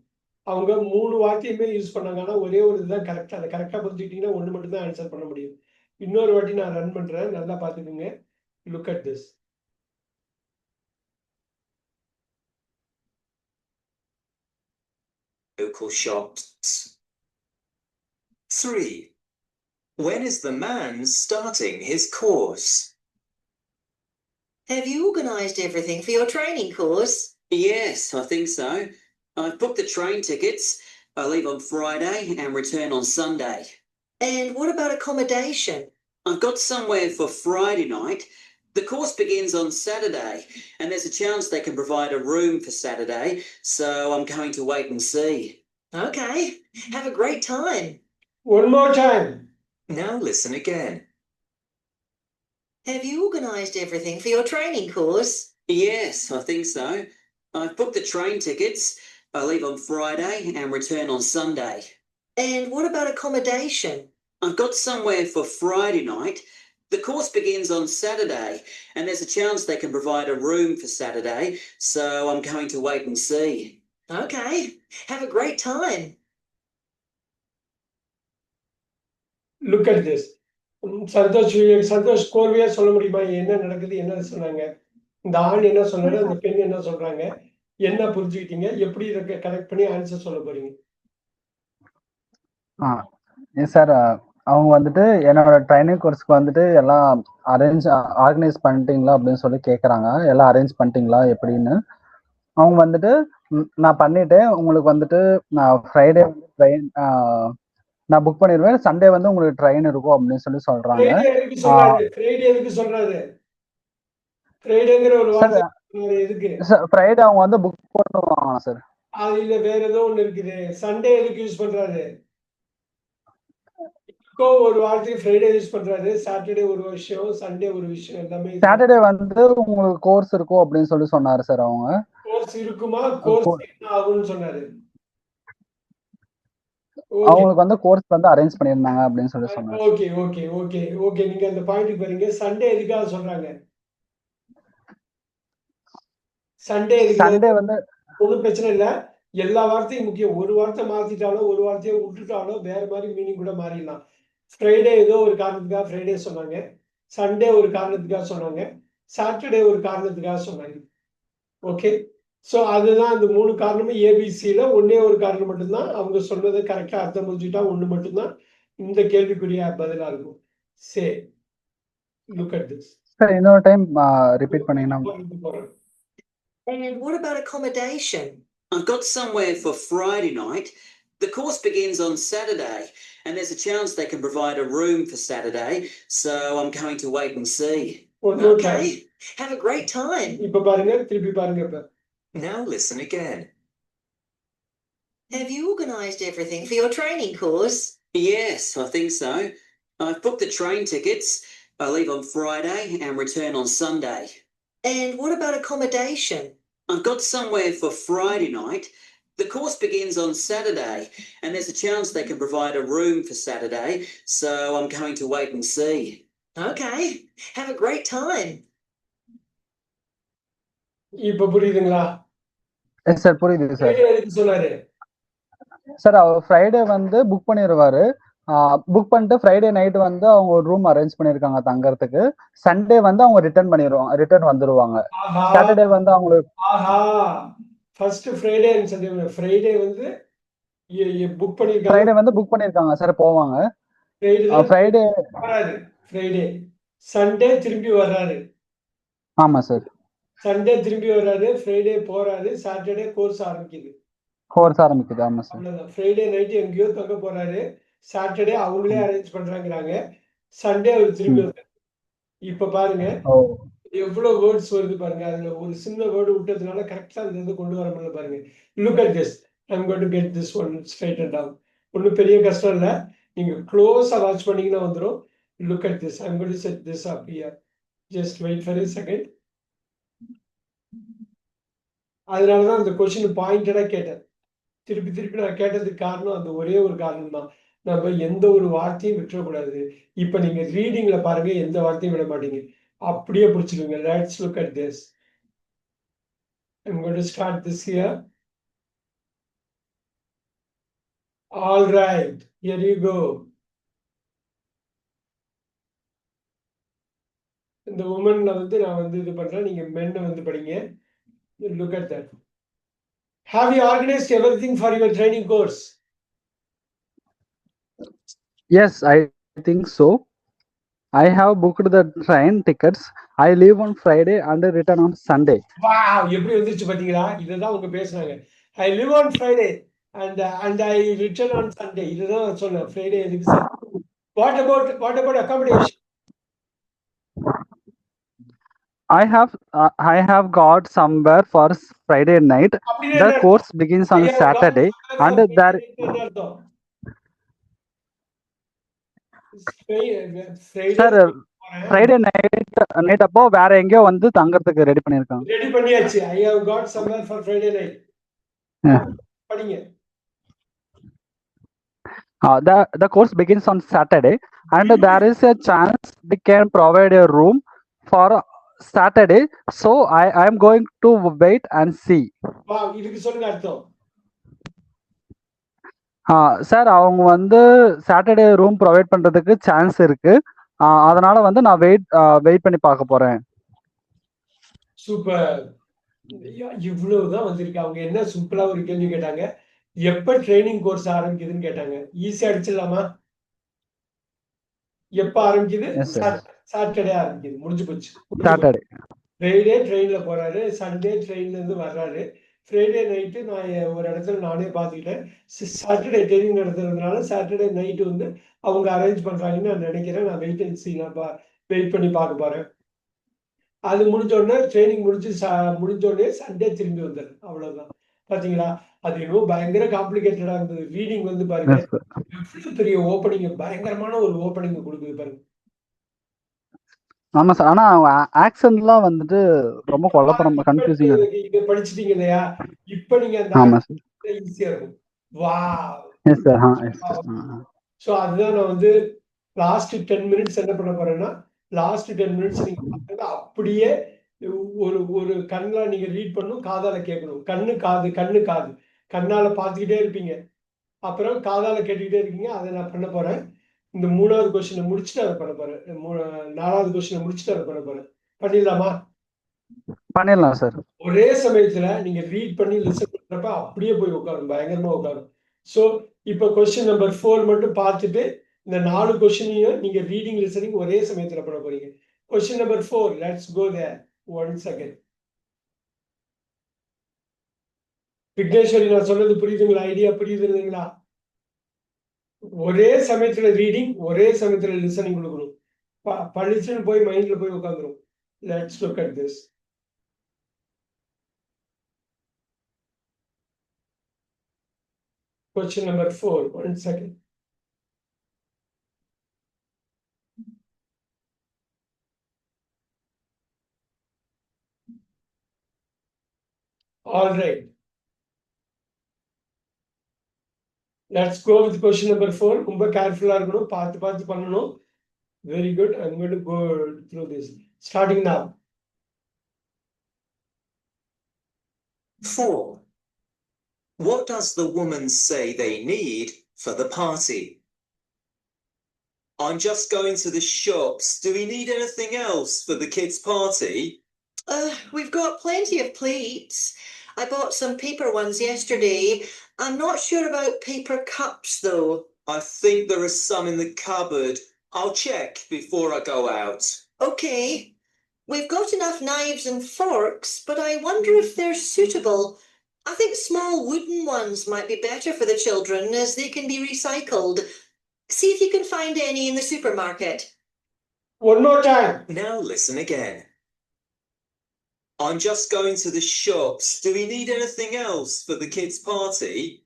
அவங்க 3 வார்த்தையுமே யூஸ் பண்ணாங்க. ஆனால் ஒரே ஒரு இதுதான் கரெக்டாக. அதை கரெக்டாக புரிஞ்சுக்கிட்டீங்கன்னா ஒன்று மட்டும் தான் ஆன்சர் பண்ண முடியும். இன்னொரு வாட்டி நான் ரன் பண்ணுறேன். நல்லா பார்த்துக்குங்க. Look at this. Local shops. 3. When is the man starting his course? Have you organised everything for your training course? Yes, I think so. I've booked the train tickets. I leave on Friday and return on Sunday. And what about accommodation? I've got somewhere for Friday night. The course begins on Saturday, and there's a chance they can provide a room for Saturday, so I'm going to wait and see. Okay, have a great time. One more time. Now listen again. Have you organised everything for your training course? Yes, I think so. I've booked the train tickets. I leave on Friday and return on Sunday. And what about accommodation? I've got somewhere for Friday night. The course begins on Saturday, and there's a chance they can provide a room for Saturday, so I'm going to wait and see. Okay, have a great time. Look at this. Santhosh கோர்வையாக சொல்ல முடியுமா? என்ன நடக்குது, என்ன சொன்னாங்க? இந்த ஆண் என்ன சொன்னாரு, அந்த பெண் என்ன சொல்றாங்க, என்ன புரிஞ்சுக்கிட்டீங்க, எப்படி இதை கனெக்ட் பண்ணி ஆன்சர் சொல்ல போறீங்க? சார் அவங்க வந்துட்டு என்னோட ட்ரைனிங் கோர்ஸ்க்கு வந்துட்டு எல்லாம் ஆர்கனைஸ் பண்ணிட்டீங்களா அப்படின்னு சொல்லி கேட்குறாங்க. எல்லாம் அரேஞ்ச் பண்ணிட்டீங்களா எப்படின்னு. அவங்க வந்துட்டு நான் பண்ணிட்டேன், உங்களுக்கு வந்துட்டு நான் ஃப்ரைடே வந்து ட்ரெயின் நான் புக் பண்ணிடுவேன், சண்டே வந்து உங்களுக்கு ட்ரெயின் இருக்கும் அப்படின்னு சொல்லி சொல்றாங்க. ஃப்ரைடே அவங்க வந்து புக் பண்ணுவாங்க சார். அதுல வேற ஏதோ ஒண்ணு இருக்குது. சண்டே எதுக்கு யூஸ் பண்றாரு? ஒரு வார்த்தை ஃப்ரைடே யூஸ் பண்றாரு. சாட்டர்டே ஒரு விஷயம், சண்டே ஒரு விஷயம். எல்லாமே சாட்டர்டே வந்து உங்களுக்கு கோர்ஸ் இருக்கும் அப்படின்னு சொல்லி சொன்னாரு சார். அவங்க கோர்ஸ் இருக்குமா, கோர்ஸ் என்ன ஆகும்னு சொன்னாரு. அவங்களுக்கு வந்து கோர்ஸ் வந்து அரேஞ்ச் பண்ணிருந்தாங்க அப்படின்னு சொல்லி சொன்னாங்க. ஓகே ஓகே ஓகே ஓகே நீங்க அந்த பாயிண்ட்க்கு வரீங்க. சண்டே எதுக்காக சொல்றாங்க? சண்டே வந்து ஒன்றும் பிரச்சனை இல்லை. எல்லா வார்த்தையும் முக்கியம். ஒரு வார்த்தை மாத்திட்டாலோ ஒரு வார்த்தையை விட்டுட்டாலோ வேற மாதிரி மீனிங் கூட மாறிடலாம். ஃப்ரைடே ஏதோ ஒரு காரணத்துக்காக ஃப்ரைடே சொன்னாங்க, சண்டே ஒரு காரணத்துக்காக சொன்னாங்க, சாட்டர்டே ஒரு காரணத்துக்காக சொன்னாங்க. ஓகே, ஸோ அதுதான் அந்த 3 காரணமும் ஏபிசியில் ஒன்னே ஒரு காரணம் மட்டும்தான். அவங்க சொன்னதை கரெக்டாக அர்த்தம் புரிஞ்சுக்கிட்டா ஒன்று மட்டும்தான் இந்த கேள்விக்குரிய பதிலாக இருக்கும். சரி, லுக் அட் திஸ். சார் இன்னொரு டைம் ரிப்பீட் பண்ணீங்கன்னா. And what about accommodation? I've got somewhere for Friday night. The course begins on Saturday, and there's a chance they can provide a room for Saturday, so I'm going to wait and see. Okay, have a great time. இப்ப பாருங்க, திருப்பி பாருங்க இப்ப. Now listen again. Have you organised everything for your training course? Yes, I think so. I've booked the train tickets. I leave on Friday and return on Sunday. And what about accommodation? I've got somewhere for Friday night. The course begins on Saturday, and there's a chance they can provide a room for Saturday, so I'm going to wait and see. Okay, have a great time. இப்ப புரியுதுங்களா? சார் புரியுது சார். சொன்னாரு சார் அவர் ஃப்ரைடே வந்து புக் பண்ணிடுவாரு. புக் பண்ணிட்டு ஃப்ரைடே நைட் வந்து அவங்க ஒரு ரூம் அரேஞ்ச் பண்ணிருக்காங்க தங்கறதுக்கு. சண்டே வந்து அவங்க ரிட்டர்ன் வந்துருவாங்க. சாட்டர்டே வந்து அவங்களுக்கு ஃபர்ஸ்ட் ஃப்ரைடே ஃப்ரைடே வந்து புக் பண்ணிருக்காங்க. ஃப்ரைடே வந்து புக் பண்ணிருக்காங்க சார், போவாங்க. ஃப்ரைடே சண்டே திரும்பி வர்றாரு. ஆமா சார், சண்டே திரும்பி வர்றாரு, ஃப்ரைடே போறாரு, சாட்டர்டே கோர்ஸ் ஆரம்பிக்குது. ஆமா சார். ஃப்ரைடே நைட் எங்கேயோ தங்க போறாரு, சாட்டர்டே அவங்களே அரேஞ்ச் பண்றாங்கறாங்க. சண்டே அவர் திரும்பி வந்தார். இப்ப பாருங்க Oh, எவ்வளவு வேர்ட்ஸ் வருது பாருங்க. அதுல ஒரு சின்ன வேர்டு விட்டதுனால கரெக்டா அந்த இது கொண்டு வர முடியல பாருங்க. Look at this. I'm going to get this one straightened down. ஒன்றும் பெரிய கஷ்டம் இல்லை. நீங்க க்ளோஸா வாட்ச் பண்ணீங்கன்னா வந்துடும். Look at this. I'm going to set this up here. Just wait for a second. அதனால தான் அந்த கொஸ்டின் பாயிண்டடா கேட்டேன். திருப்பி திருப்பி நான் கேட்டதுக்கு காரணம் அந்த ஒரே ஒரு காரணம் தான். நம்ம எந்த ஒரு வார்த்தையும் விட்டுறக்கூடாது. இப்ப நீங்க ரீடிங்ல பாருங்க, எந்த வார்த்தையும் விட மாட்டீங்க. அப்படியே பிடிச்சிடுங்க. Let's look at this. I'm going to start this here. All right, here you go. இந்த womanல வந்து நான் வந்து இது பண்றேன். நீங்க men வந்து படிங்க. Look at that. Have you organized everything for your training course? yes, I think so. I have booked the train tickets. I leave on Friday and return on Sunday. Wow, எப்படி வந்துச்சு பாத்தீங்களா? இதுதான் அவங்க பேசுனாங்க. I live on Friday and I return on Sunday. இதுதான் சொன்னேன். Friday எதுக்கு sir? What about accommodation? I have got somewhere for Friday night. அப்படின்னா The என்ன course begins on I have got Saturday somewhere and for there Friday night ன்னு அர்த்தம். Friday sir போறேன். Friday night அப்போ வேற எங்கேயோ வந்து தங்கறதுக்கு ரெடி பண்ணிருக்காங்க. ரெடி பண்ணியாச்சு. I have got somewhere for Friday night. படிங்க. The course begins on Saturday and there is a chance they can provide a room for Saturday, so I am going to wait and see. Wow, இதுக்கு சொல்லுங்க அர்த்தம். சார் அவங்க வந்து சாட்டர்டே ரூம் ப்ரொவைட் பண்றதுக்கு சான்ஸ் இருக்கு. அதனால வந்து நான் வெயிட் பண்ணி பார்க்க போறேன். சூப்பர். இவ்வளவுதான் வந்திருக்கு. அவங்க என்ன சிம்பிளா ஒரு கேள்வி கேட்டாங்க. எப்ப ட்ரைனிங் கோர்ஸ் ஆரம்பிக்குதுன்னு கேட்டாங்க. ஈஸியா அடிச்சிடலாமா? எப்ப ஆரம்பிக்குது? Yes, sir. சாட்டர்டே ஆரம்பிக்குது. முடிஞ்சு போச்சு. சாட்டர்டே ஃப்ரைடே ட்ரெயின்ல போறாரு. சண்டே ட்ரெயின்ல இருந்து வர்றாரு. ஃப்ரைடே நைட்டு நான் ஒரு இடத்துல நானே பார்த்துக்கிட்டேன். சாட்டர்டே ட்ரெயினிங் நடத்துறதுனால சாட்டர்டே நைட்டு வந்து அவங்க அரேஞ்ச் பண்றாங்கன்னு நான் நினைக்கிறேன். நான் வெயிட் அண்ட் சீ நான் வெயிட் பண்ணி பார்க்க போறேன். அது முடிஞ்ச உடனே ட்ரைனிங் முடிஞ்ச உடனே சண்டே திரும்பி வந்தாரு. அவ்வளவுதான். பாத்தீங்களா? அது என்னவோ பயங்கர காம்ப்ளிகேட்டடா இருந்தது. ரீடிங் வந்து பாருங்க Yes, sir. எவ்வளவு பெரிய ஓப்பனிங், பயங்கரமான ஒரு ஓப்பனிங் கொடுக்குது பாருங்க. ஆமா சார். ஆனா ஆக்சன்ட்லாம் வந்துட்டு ரொம்ப குழப்பம், கன்ஃபியூசிங்கா இருக்கு. இங்க படிச்சிட்டீங்க இல்லையா? இப்ப நீங்க அந்த ஆமா சார். ஈஸியா இருக்கும். வா. Yes sir. Yes sir. So அதுதான் நான் வந்து லாஸ்ட் 10 மினிட்ஸ் என்ன பண்ண போறேன்னா, லாஸ்ட் 10 மினிட்ஸ் நீங்க பாருங்க, அப்படியே ஒரு கண்ணால நீங்க ரீட் பண்ணணும், காதால கேட்கணும். கண்ணு காது கண்ணால பார்த்துக்கிட்டே இருப்பீங்க. அப்புறம் காதால கேட்டுக்கிட்டே இருக்கீங்க. அதை நான் பண்ண போறேன். இந்த 3வது கொஸ்டினை முடிச்சுட்டு அதை பண்ண போறேன். 4வது கொஸ்டினை முடிச்சுட்டு அதை பண்ண போறேன். பண்ணிடலாமா? பண்ணிடலாம் சார். ஒரே சமயத்துல நீங்க ரீட் பண்ணி லிசன் பண்றப்ப அப்படியே போய் உட்காரும், பயங்கரமா உட்காரும். ஸோ இப்போ கொஸ்டின் நம்பர் 4 மட்டும் பார்த்துட்டு இந்த 4 கொஸ்டினையும் நீங்க ரீடிங் லிசனிங் ஒரே சமயத்துல பண்ண போறீங்க. Question number 4, let's go there. 1 second. Vigneshwari, நான் சொன்னது புரியுதுங்களா? ஐடியா புரியுதுங்களா? ஒரே சமயத்துல ரீடிங், ஒரே சமயத்துல லிசனிங் கொடுக்கணும். படிச்சுன்னு போய் மைண்ட்ல போய் உட்காந்துரும். Let's look at this. Question number 4. 1 second. All right. Let's go with question number 4. ரொம்ப கேர்ஃபுல்லா இருக்கணும். பார்த்து பண்ணணும். Very good. I'm going to go through this. Starting now. 4. What does the woman say they need for the party? I'm just going to the shops. Do we need anything else for the kids' party? We've got plenty of plates. I bought some paper ones yesterday. I'm not sure about paper cups though. I think there are some in the cupboard. I'll check before I go out. Okay. We've got enough knives and forks, but I wonder if they're suitable. I think small wooden ones might be better for the children as they can be recycled. See if you can find any in the supermarket. One more time. Now listen again. I'm just going to the shops. Do we need anything else for the kids' party?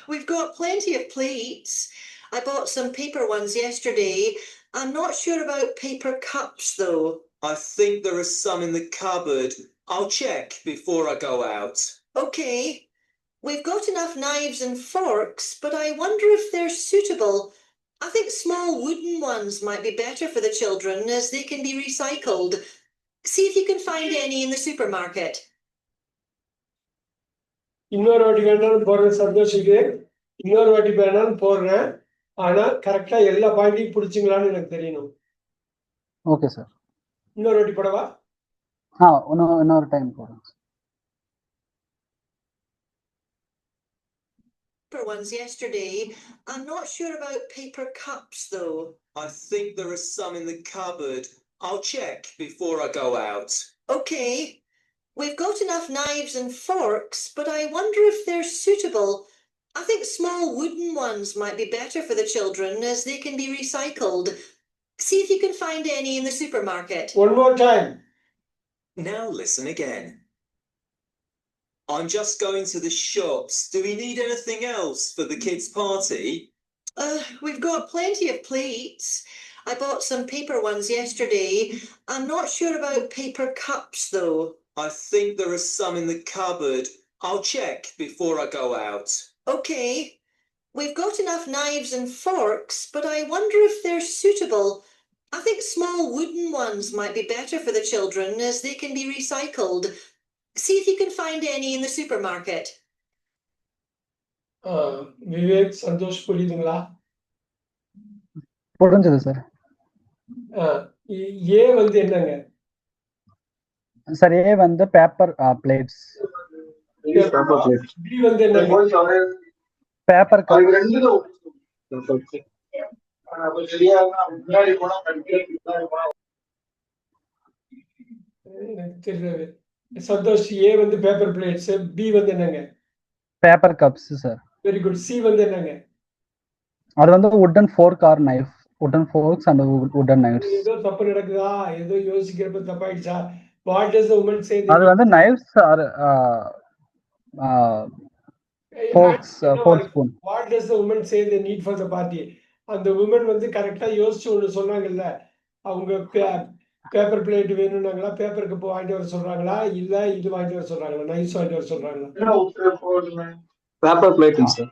We've got plenty of plates. I bought some paper ones yesterday. I'm not sure about paper cups though. I think there are some in the cupboard. I'll check before I go out. Okay. We've got enough knives and forks, but I wonder if they're suitable. I think small wooden ones might be better for the children as they can be recycled. See if you can find any in the supermarket. இன்னொரு வாட்டி வேணாலும் போடுறேன் சந்தோஷிக்கு. இன்னொரு வாட்டி வேணாலும் போடுறேன். ஆனா கரெக்டா எல்லா பாயிண்டையும் பிடிச்சிங்களான்னு எனக்கு தெரியணும். Okay sir. இன்னொரு வாட்டி போடவா? இன்னொரு டைம் போடுறேன். Paper ones yesterday. I'm not sure about paper cups though. I think there are some in the cupboard. I'll check before I go out. Okay. We've got enough knives and forks, but I wonder if they're suitable. I think small wooden ones might be better for the children as they can be recycled. See if you can find any in the supermarket. One more time. Now listen again. I'm just going to the shops. Do we need anything else for the kids' party? We've got plenty of plates. I bought some paper ones yesterday. I'm not sure about paper cups though. I think there are some in the cupboard. I'll check before I go out. Okay. We've got enough knives and forks, but I wonder if they're suitable. I think small wooden ones might be better for the children as they can be recycled. See if you can find any in the supermarket. Vivek Santhosh புரியுதுங்களா? புரிஞ்சது சார். ஏ வந்து என்னங்க சார்? ஏ வந்து பேப்பர் பிளேட்ஸ். பி வந்து என்னங்க? Paper cup. தெரியல. சந்தோஷ் ஏ வந்து பேப்பர் பிளேட்ஸ், பி வந்து என்னங்க? Paper cups sir. Very good. C வந்து என்னங்க? அது வந்து வுடன் ஃபோர்க் ஆர் நைஃப். வுடன் ஃபோர்க்ஸ் அண்ட் வுடன் நைஃப்ஸ். ஏதோ தப்பு நடக்குதா? ஏதோ யோசிக்கிறப்ப தப்பாயிடுச்சா? What does the woman say? அது வந்து knives or forks, fork spoon. What does the woman say the need for the party? அந்த வுமன் வந்து கரெக்டா யோசிச்சு ஒன்று சொன்னாங்கல்ல. அவங்க பேப்பர் பிளேட் வேணும்னாங்களா, பேப்பர் கப் வாங்கிட்டு வர சொல்றாங்களா, இல்ல இது வாங்கிட்டு வர சொல்றாங்களா, நைஸ் வாங்கிட்டு வர சொல்றாங்களா? Paper plating sir.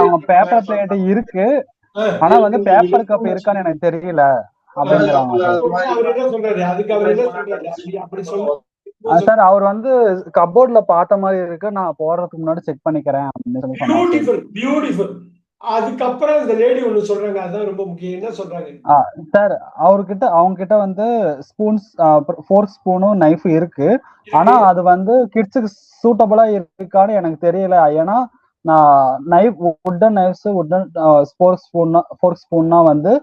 அவங்க பேப்பர் பிளேட் இருக்கு, ஆனா வந்து பேப்பர் கப் இருக்கான்னு எனக்கு தெரியல அப்படிங்கிறாங்க. அவர் என்ன சொல்றாரு? அதுக்கு அவர் என்ன சொல்றாரு? அப்படி சொல்ல சார், அவர் வந்து கப்போர்ட்ல பார்த்த மாதிரி இருக்கு, நான் போறதுக்கு முன்னாடி செக் பண்ணிக்கிறேன் அப்படின்னு சொல்லி சொன்னாங்க. Beautiful beautiful. அதுக்கப்புறம் இந்த லேடி ஒண்ணு சொல்றாங்க, அதான் ரொம்ப முக்கியம். என்ன சொல்றாங்க சார்? அவங்க கிட்ட வந்து ஸ்பூன்ஸ், ஃபோர்க் ஸ்பூனும் நைஃப் இருக்கு, ஆனா அது வந்து கிட்ஸுக்கு சூட்டபிளா இருக்கான்னு எனக்கு தெரியல. ஏன்னா நான் நைஃப், வுடன் நைஃப்ஸ், வுடன் ஃபோர்க் ஸ்பூன்னா வந்து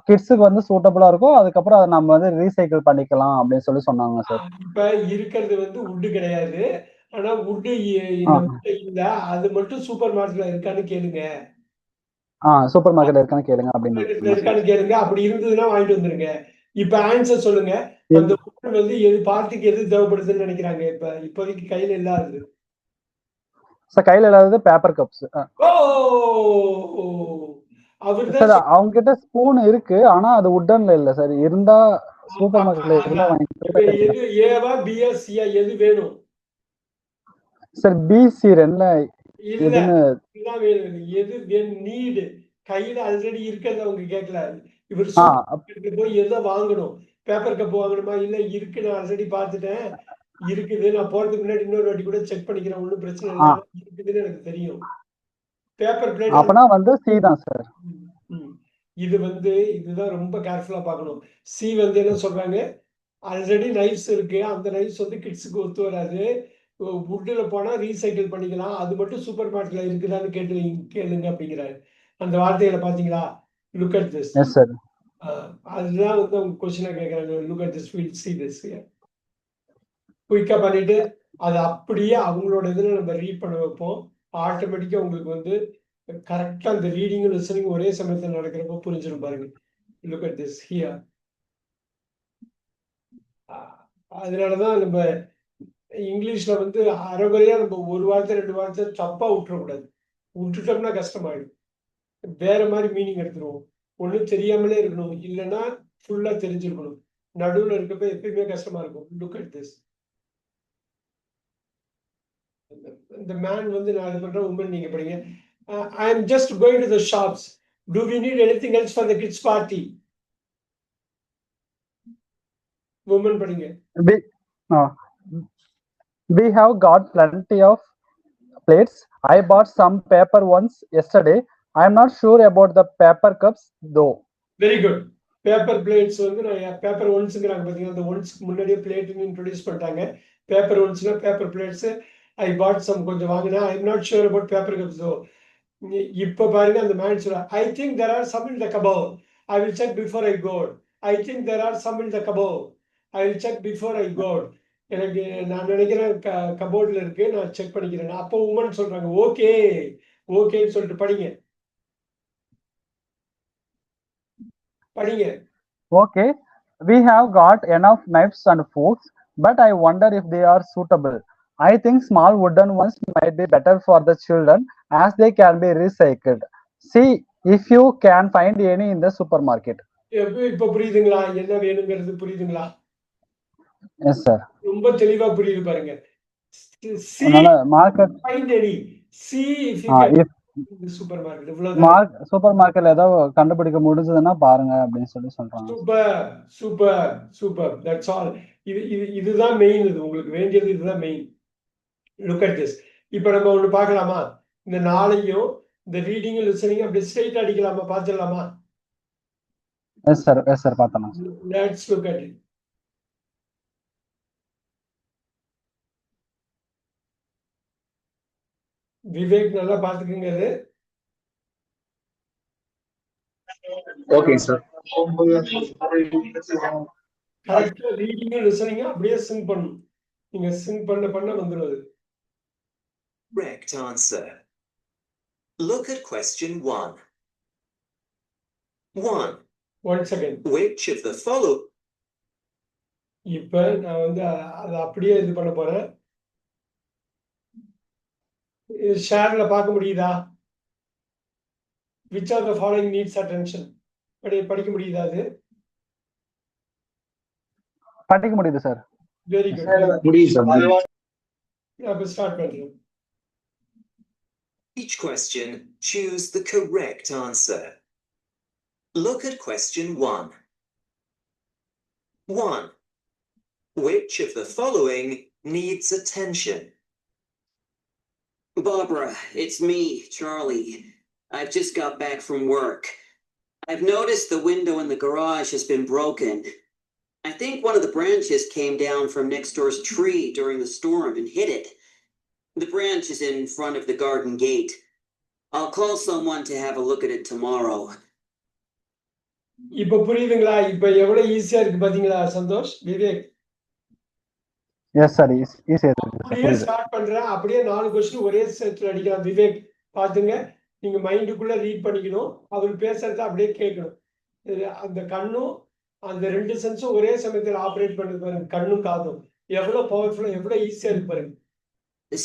கிட்ஸுக்கு வந்து சூட்டபிளா இருக்கும். அதுக்கப்புறம் அதை நம்ம வந்து ரீசைக்கிள் பண்ணிக்கலாம் அப்படின்னு சொல்லி சொன்னாங்க சார். இப்ப இருக்கிறது வந்து வுட்டு கிடையாது, ஆனா வுட்டு இல்ல, அது மட்டும் சூப்பர் மார்க்கெட்ல இருக்கான்னு கேளுங்க. சூப்பர் மார்க்கெட் இருக்கான்னு கேளுங்க அப்படின்னு இருக்கான்னு கேளுங்க. அப்படி இருந்ததுன்னா வாங்கிட்டு வந்துருங்க. இப்ப ஆன்சர் சொல்லுங்க. அந்த வுட் வந்து எது பார்ட்டிக்கு எது தேவைப்படுதுன்னு நினைக்கிறாங்க? இப்போதைக்கு கையில இல்லாதது சார். கையில இல்லாதது பேப்பர் கப்ஸ். அவங்க கிட்ட ஸ்பூன் இருக்கு, ஆனா அது வுட்டன்ல இல்ல சார். இருந்தா சூப்பர் மார்க்கெட்ல இருந்தா எது ஏவா பியா சியா எது வேணும் சார்? பிசி ரெண்டுல எதுன்னு எது நீட் கையில ஆல்ரெடி இருக்கிறத அவங்க கேட்கல. இவர் போய் எதை வாங்கணும்? பேப்பர் கப் வாங்கணுமா? இல்ல இருக்கு, நான் ஆல்ரெடி பார்த்துட்டேன், இருக்குது, நான் போறதுக்கு முன்னாடி இன்னொரு வாட்டி கூட செக் பண்ணிக்கிறேன், ஒன்றும் பிரச்சனை இல்லை, இருக்குதுன்னு எனக்கு தெரியும். பேப்பர் பிளேட் அப்பனா வந்து சி தான் சார். இது வந்து இதுதான் ரொம்ப கேர்ஃபுல்லா பார்க்கணும். சி வந்து என்ன சொல்றாங்க? ஆல்ரெடி நைஃப்ஸ் இருக்கு, அந்த நைஃப்ஸ் வந்து கிட்ஸுக்கு ஒத்து வராது, வுட்ல போனா ரீசைக்கிள் பண்ணிக்கலாம், அது மட்டும் சூப்பர் மார்க்கெட்ல இருக்குதான்னு கேளுங்க அப்படிங்கிறாரு. அந்த வார்த்தைகளை பாத்தீங்களா? Look at this. Yes sir. அதுதான் வந்து அவங்க கொஸ்டினா கேட்கறாங்க. Look at this, will see this. குயிக்கா பண்ணிட்டு அது அப்படியே அவங்களோட இதுல நம்ம ரீட் பண்ண வைப்போம். ஆட்டோமேட்டிக்கா உங்களுக்கு வந்து கரெக்டா அந்த ரீடிங் லிசனிங் ஒரே சமயத்தில் நடக்கிறப்ப புரிஞ்சிடும் பாருங்க. Look at this here. அதனாலதான் நம்ம இங்கிலீஷ்ல வந்து அரைகுறையா நம்ம ஒரு வார்த்தை 2 வார்த்தை தப்பா விட்டுறக்கூடாது. விட்டுட்டோம்னா கஷ்டமாயிடும். வேற மாதிரி மீனிங் எடுத்துருவோம். ஒன்றும் தெரியாமலே இருக்கணும், இல்லைன்னா ஃபுல்லா தெரிஞ்சிருக்கணும். நடுவில் இருக்கப்ப எப்பயுமே கஷ்டமா இருக்கும். Look at this. இந்த மேன் வந்து நான் இது பண்றேன், உமன் நீங்க படிங்க. I am just going to the shops. Do we need anything else for the kids party? Woman படிங்க. We, uh, we have got plenty of plates. I bought some paper ones yesterday. I am not sure about the paper cups though. Very good. Paper plates வந்து நான் பேப்பர் ஒன்ஸுங்கிறாங்க பார்த்தீங்கன்னா, அந்த ஒன்ஸ்க்கு முன்னாடியே பிளேட்டுன்னு இன்ட்ரடியூஸ் பண்ணிட்டாங்க. பேப்பர் ஒன்ஸ்னா paper plates. I bought some கொஞ்சம் வாங்கினேன். I am not sure about paper cups though. இப்போ பாருங்க அந்த மேன் சொல்ல, I think there are some in the cupboard. I will check before I go. I think there are some in the cupboard. I will check before I go. எனக்கு நான் நினைக்கிறேன் கபோர்டில் இருக்கு, நான் செக் பண்ணிக்கிறேன். அப்போ உமன் சொல்றாங்க ஓகே ஓகேன்னு சொல்லிட்டு படிங்க. படிங்க. Okay, we have got enough knives and forks, but I wonder if they are suitable. I think small wooden ones might be better for the children as they can be recycled. See if you can find any in the supermarket. இப்போ புரியுதுங்களா என்ன வேணுங்கிறது? புரியுதுங்களா? Yes, sir. ரொம்ப தெளிவா புரியுது பாருங்க. Market. Find any. See if you can. If supermarket. இவ்வளவுதான். சூப்பர் மார்க்கெட்ல ஏதாவது கண்டுபிடிக்க முடிஞ்சதுன்னா பாருங்க அப்படின்னு சொல்றாங்க. Super super super. That's all. இதுதான் மெயின். இது உங்களுக்கு வேண்டியது இதுதான் மெயின். Look at this. இப்போ நம்ம ஒன்று பார்க்கலாமா? இந்த நாளையும் இந்த ரீடிங் லிசனிங் அப்படியே ஸ்ட்ரைட் அடிக்கலாமா? பார்த்துடலாமா? எஸ் சார் பார்த்தலாம். Let's look at it. Vivek நல்லா பார்த்துக்குங்க. இது ஓகே சார். கரெக்டா ரீடிங் லிசனிங் அப்படியே சிங்க் பண்ணணும். நீங்க சிங்க் பண்ண வந்துடும். Correct answer. Look at question 1. 1. 1 second. Which of the follow? இப்ப நான் வந்து அதை அப்படியே இது பண்ண போறேன். ஷேர்ல பார்க்க முடியுதா? Which of the following needs attention? படிக்க முடியுதா? அது படிக்க முடியுது சார். Very good. முடியுது சார். அப்ப ஸ்டார்ட் பண்றோம். Each question, choose the correct answer. Look at question 1. 1. Which of the following needs attention? Barbara, it's me, Charlie. I've just got back from work. I've noticed the window in the garage has been broken. I think one of the branches came down from next door's tree during the storm and hit it. The branch is in front of the garden gate. I'll call someone to have a look at it tomorrow. இப்ப புரியுதுங்களா? இப்ப எவ்வளவு ஈஸியா இருக்கு பாத்தீங்களா சந்தோஷ், விவேக்? எஸ் சார், ஈஸியா இருக்கு. அப்படியே ஸ்டார்ட் பண்றேன். அப்படியே 4 क्वेश्चन ஒரே செட்ல அடிக்கலாம். விவேக் பாத்துங்க, நீங்க மைண்டுக்குள்ள ரீட் பண்ணிக்கணும். அவர் பேசுறத அப்படியே கேட்கணும். அந்த கண்ணும் அந்த 2 சென்ஸும் ஒரே சமயத்தில் ஆபரேட் பண்ணுது பாருங்க. கண்ணும் காதும் எவ்வளவு பவர்ஃபுல்லா, எவ்வளவு ஈஸியா இருக்கு பாருங்க.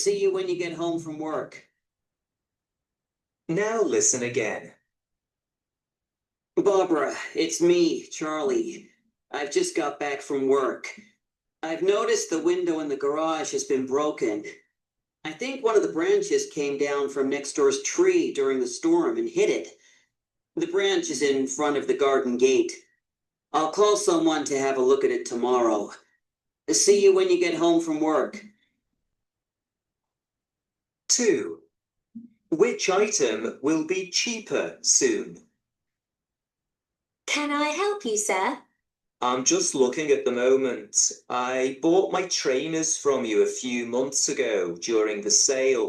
See you when you get home from work. Now listen again. Barbara, it's me, Charlie. I've just got back from work. I've noticed the window in the garage has been broken. I think one of the branches came down from next door's tree during the storm and hit it. The branch is in front of the garden gate. I'll call someone to have a look at it tomorrow. See you when you get home from work. 2. Which item will be cheaper soon? Can I help you, sir? I'm just looking at the moment. I bought my trainers from you a few months ago during the sale,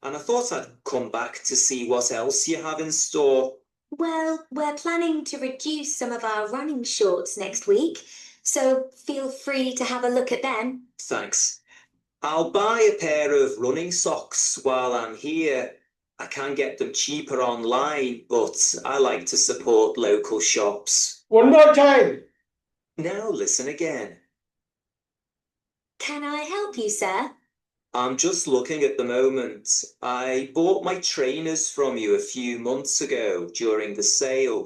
and I thought I'd come back to see what else you have in store. Well, we're planning to reduce some of our running shorts next week, so feel free to have a look at them. Thanks. I'll buy a pair of running socks while I'm here. I can get them cheaper online, but I like to support local shops. One more time. Now listen again. Can I help you, sir? I'm just looking at the moment. I bought my trainers from you a few months ago during the sale,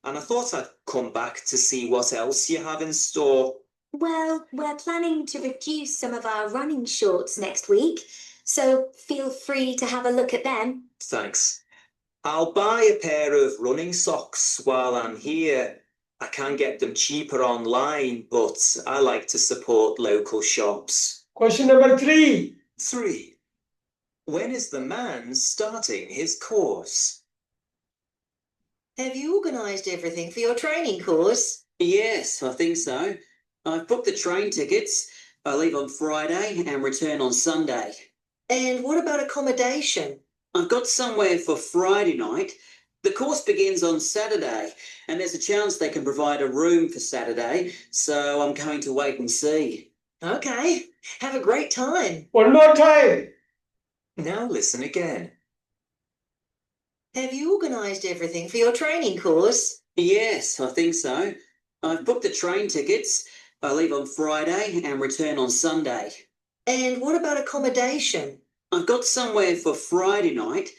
and I thought I'd come back to see what else you have in store. Well, we're planning to reduce some of our running shorts next week, so feel free to have a look at them. Thanks. I'll buy a pair of running socks while I'm here. I can get them cheaper online, but I like to support local shops. Question number 3. 3. When is the man starting his course? Have you organised everything for your training course? Yes, I think so. I've booked the train tickets. I leave on Friday and return on Sunday. And what about accommodation? I've got somewhere for Friday night. The course begins on Saturday, and there's a chance they can provide a room for Saturday, so I'm going to wait and see. Okay, have a great time. One more time. Now listen again. Have you organised everything for your training course? Yes, I think so. I've booked the train tickets. I leave on Friday and return on Sunday. And what about accommodation? I've got somewhere for Friday night.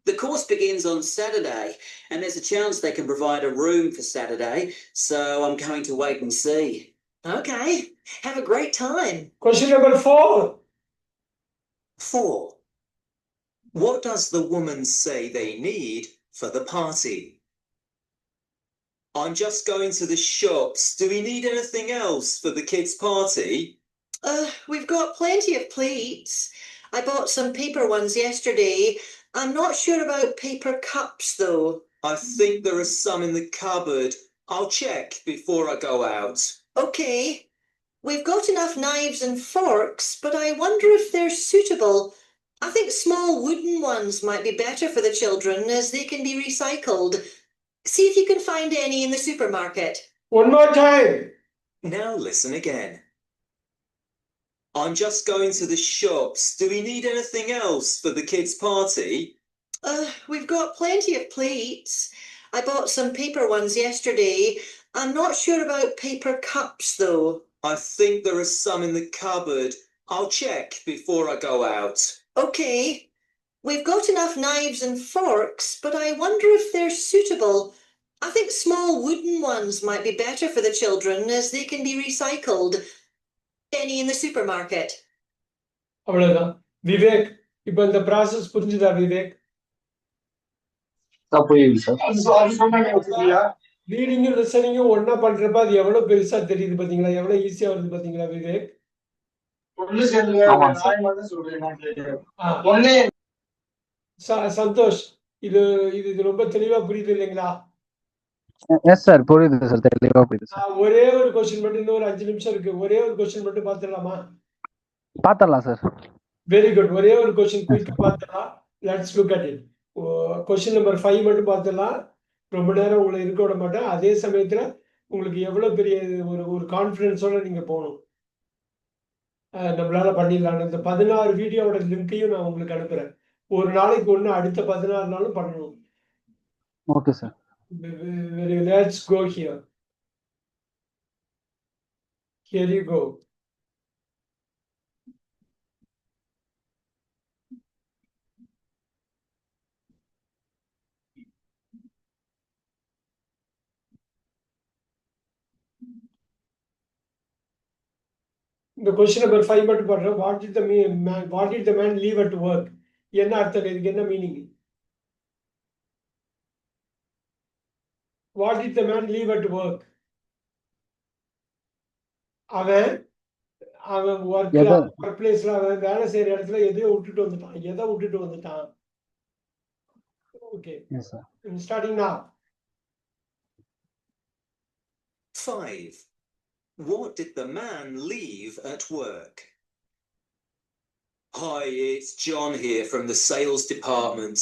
The course begins on Saturday, and there's a chance they can provide a room for Saturday, so I'm going to wait and see. Okay, have a great time. Question number 4. 4. What does the woman say they need for the party? I'm just going to the shops. Do we need anything else for the kids' party? We've got plenty of pleats. I bought some paper ones yesterday. I'm not sure about paper cups though. I think there are some in the cupboard. I'll check before I go out. Okay, we've got enough knives and forks, but I wonder if they're suitable. I think small wooden ones might be better for the children as they can be recycled. See if you can find any in the supermarket. One more time. Now listen again. I'm just going to the shops. Do we need anything else for the kids' party? We've got plenty of pleats. I bought some paper ones yesterday. I'm not sure about paper cups though. I think there are some in the cupboard. I'll check before I go out. Okay, we've got enough knives and forks, but I wonder if they're suitable. I think small wooden ones might be better for the children as they can be recycled. Any in the supermarket. அவ்வளவுதான். விவேக், இப்போ இந்த ப்ராசஸ் புரிஞ்சுதா விவேக்? புரியுது சார். ரீடிங்கும் லிசனிங்கும் ஒண்ணா பண்றப்ப அது எவ்வளவு பெருசா தெரியுது பாத்தீங்களா? எவ்வளவு ஈஸியா வருது பாத்தீங்களா விவேக்? சந்தோஷ், இது இது ரொம்ப தெளிவா புரியுது இல்லைங்களா? எஸ் சார், புரியுது சார், தெளிவா புரியுது சார். ஒரே ஒரு கொஸ்டின் மட்டும், இன்னும் ஒரு 5 நிமிஷம் இருக்கு. ஒரே ஒரு கொஸ்டின் மட்டும் பாத்துடலாமா? பாத்திரலாம் சார். Very good. ஒரே ஒரு கொஸ்டின் குயிக்கா பாத்துடலாம். Let's look at it. Question number 5 மட்டும் பாத்துடலாம். ரொம்ப நேரம் உங்களை இருக்க விட மாட்டேன். அதே சமயத்துல உங்களுக்கு எவ்வளவு பெரிய ஒரு கான்ஃபிடன்ஸோட நீங்க போகணும். நம்மளால பண்ணிடலாம். இந்த 16 வீடியோவோட லிங்கையும் நான் உங்களுக்கு அனுப்புறேன். ஒரு நாளைக்கு ஒண்ணு, அடுத்த 16 நாளும் பண்ணணும். Okay sir. Let's go here. Here you go. இந்த கொஸ்டின் நம்பர் 5 மட்டும் பண்றேன். What did the man leave at work? என்ன அர்த்தம்? இதுக்கு என்ன meaning? What did the man leave at work? அவன் ஒர்க் பிளேஸ்ல, அவன் வேலை செய்யற இடத்துல எதையோ விட்டுட்டு வந்துட்டான். எதை விட்டுட்டு வந்துட்டான்? ஓகே, ஸ்டார்டிங் நவ. 5. What did the man leave at work? Hi, it's John here from the sales department.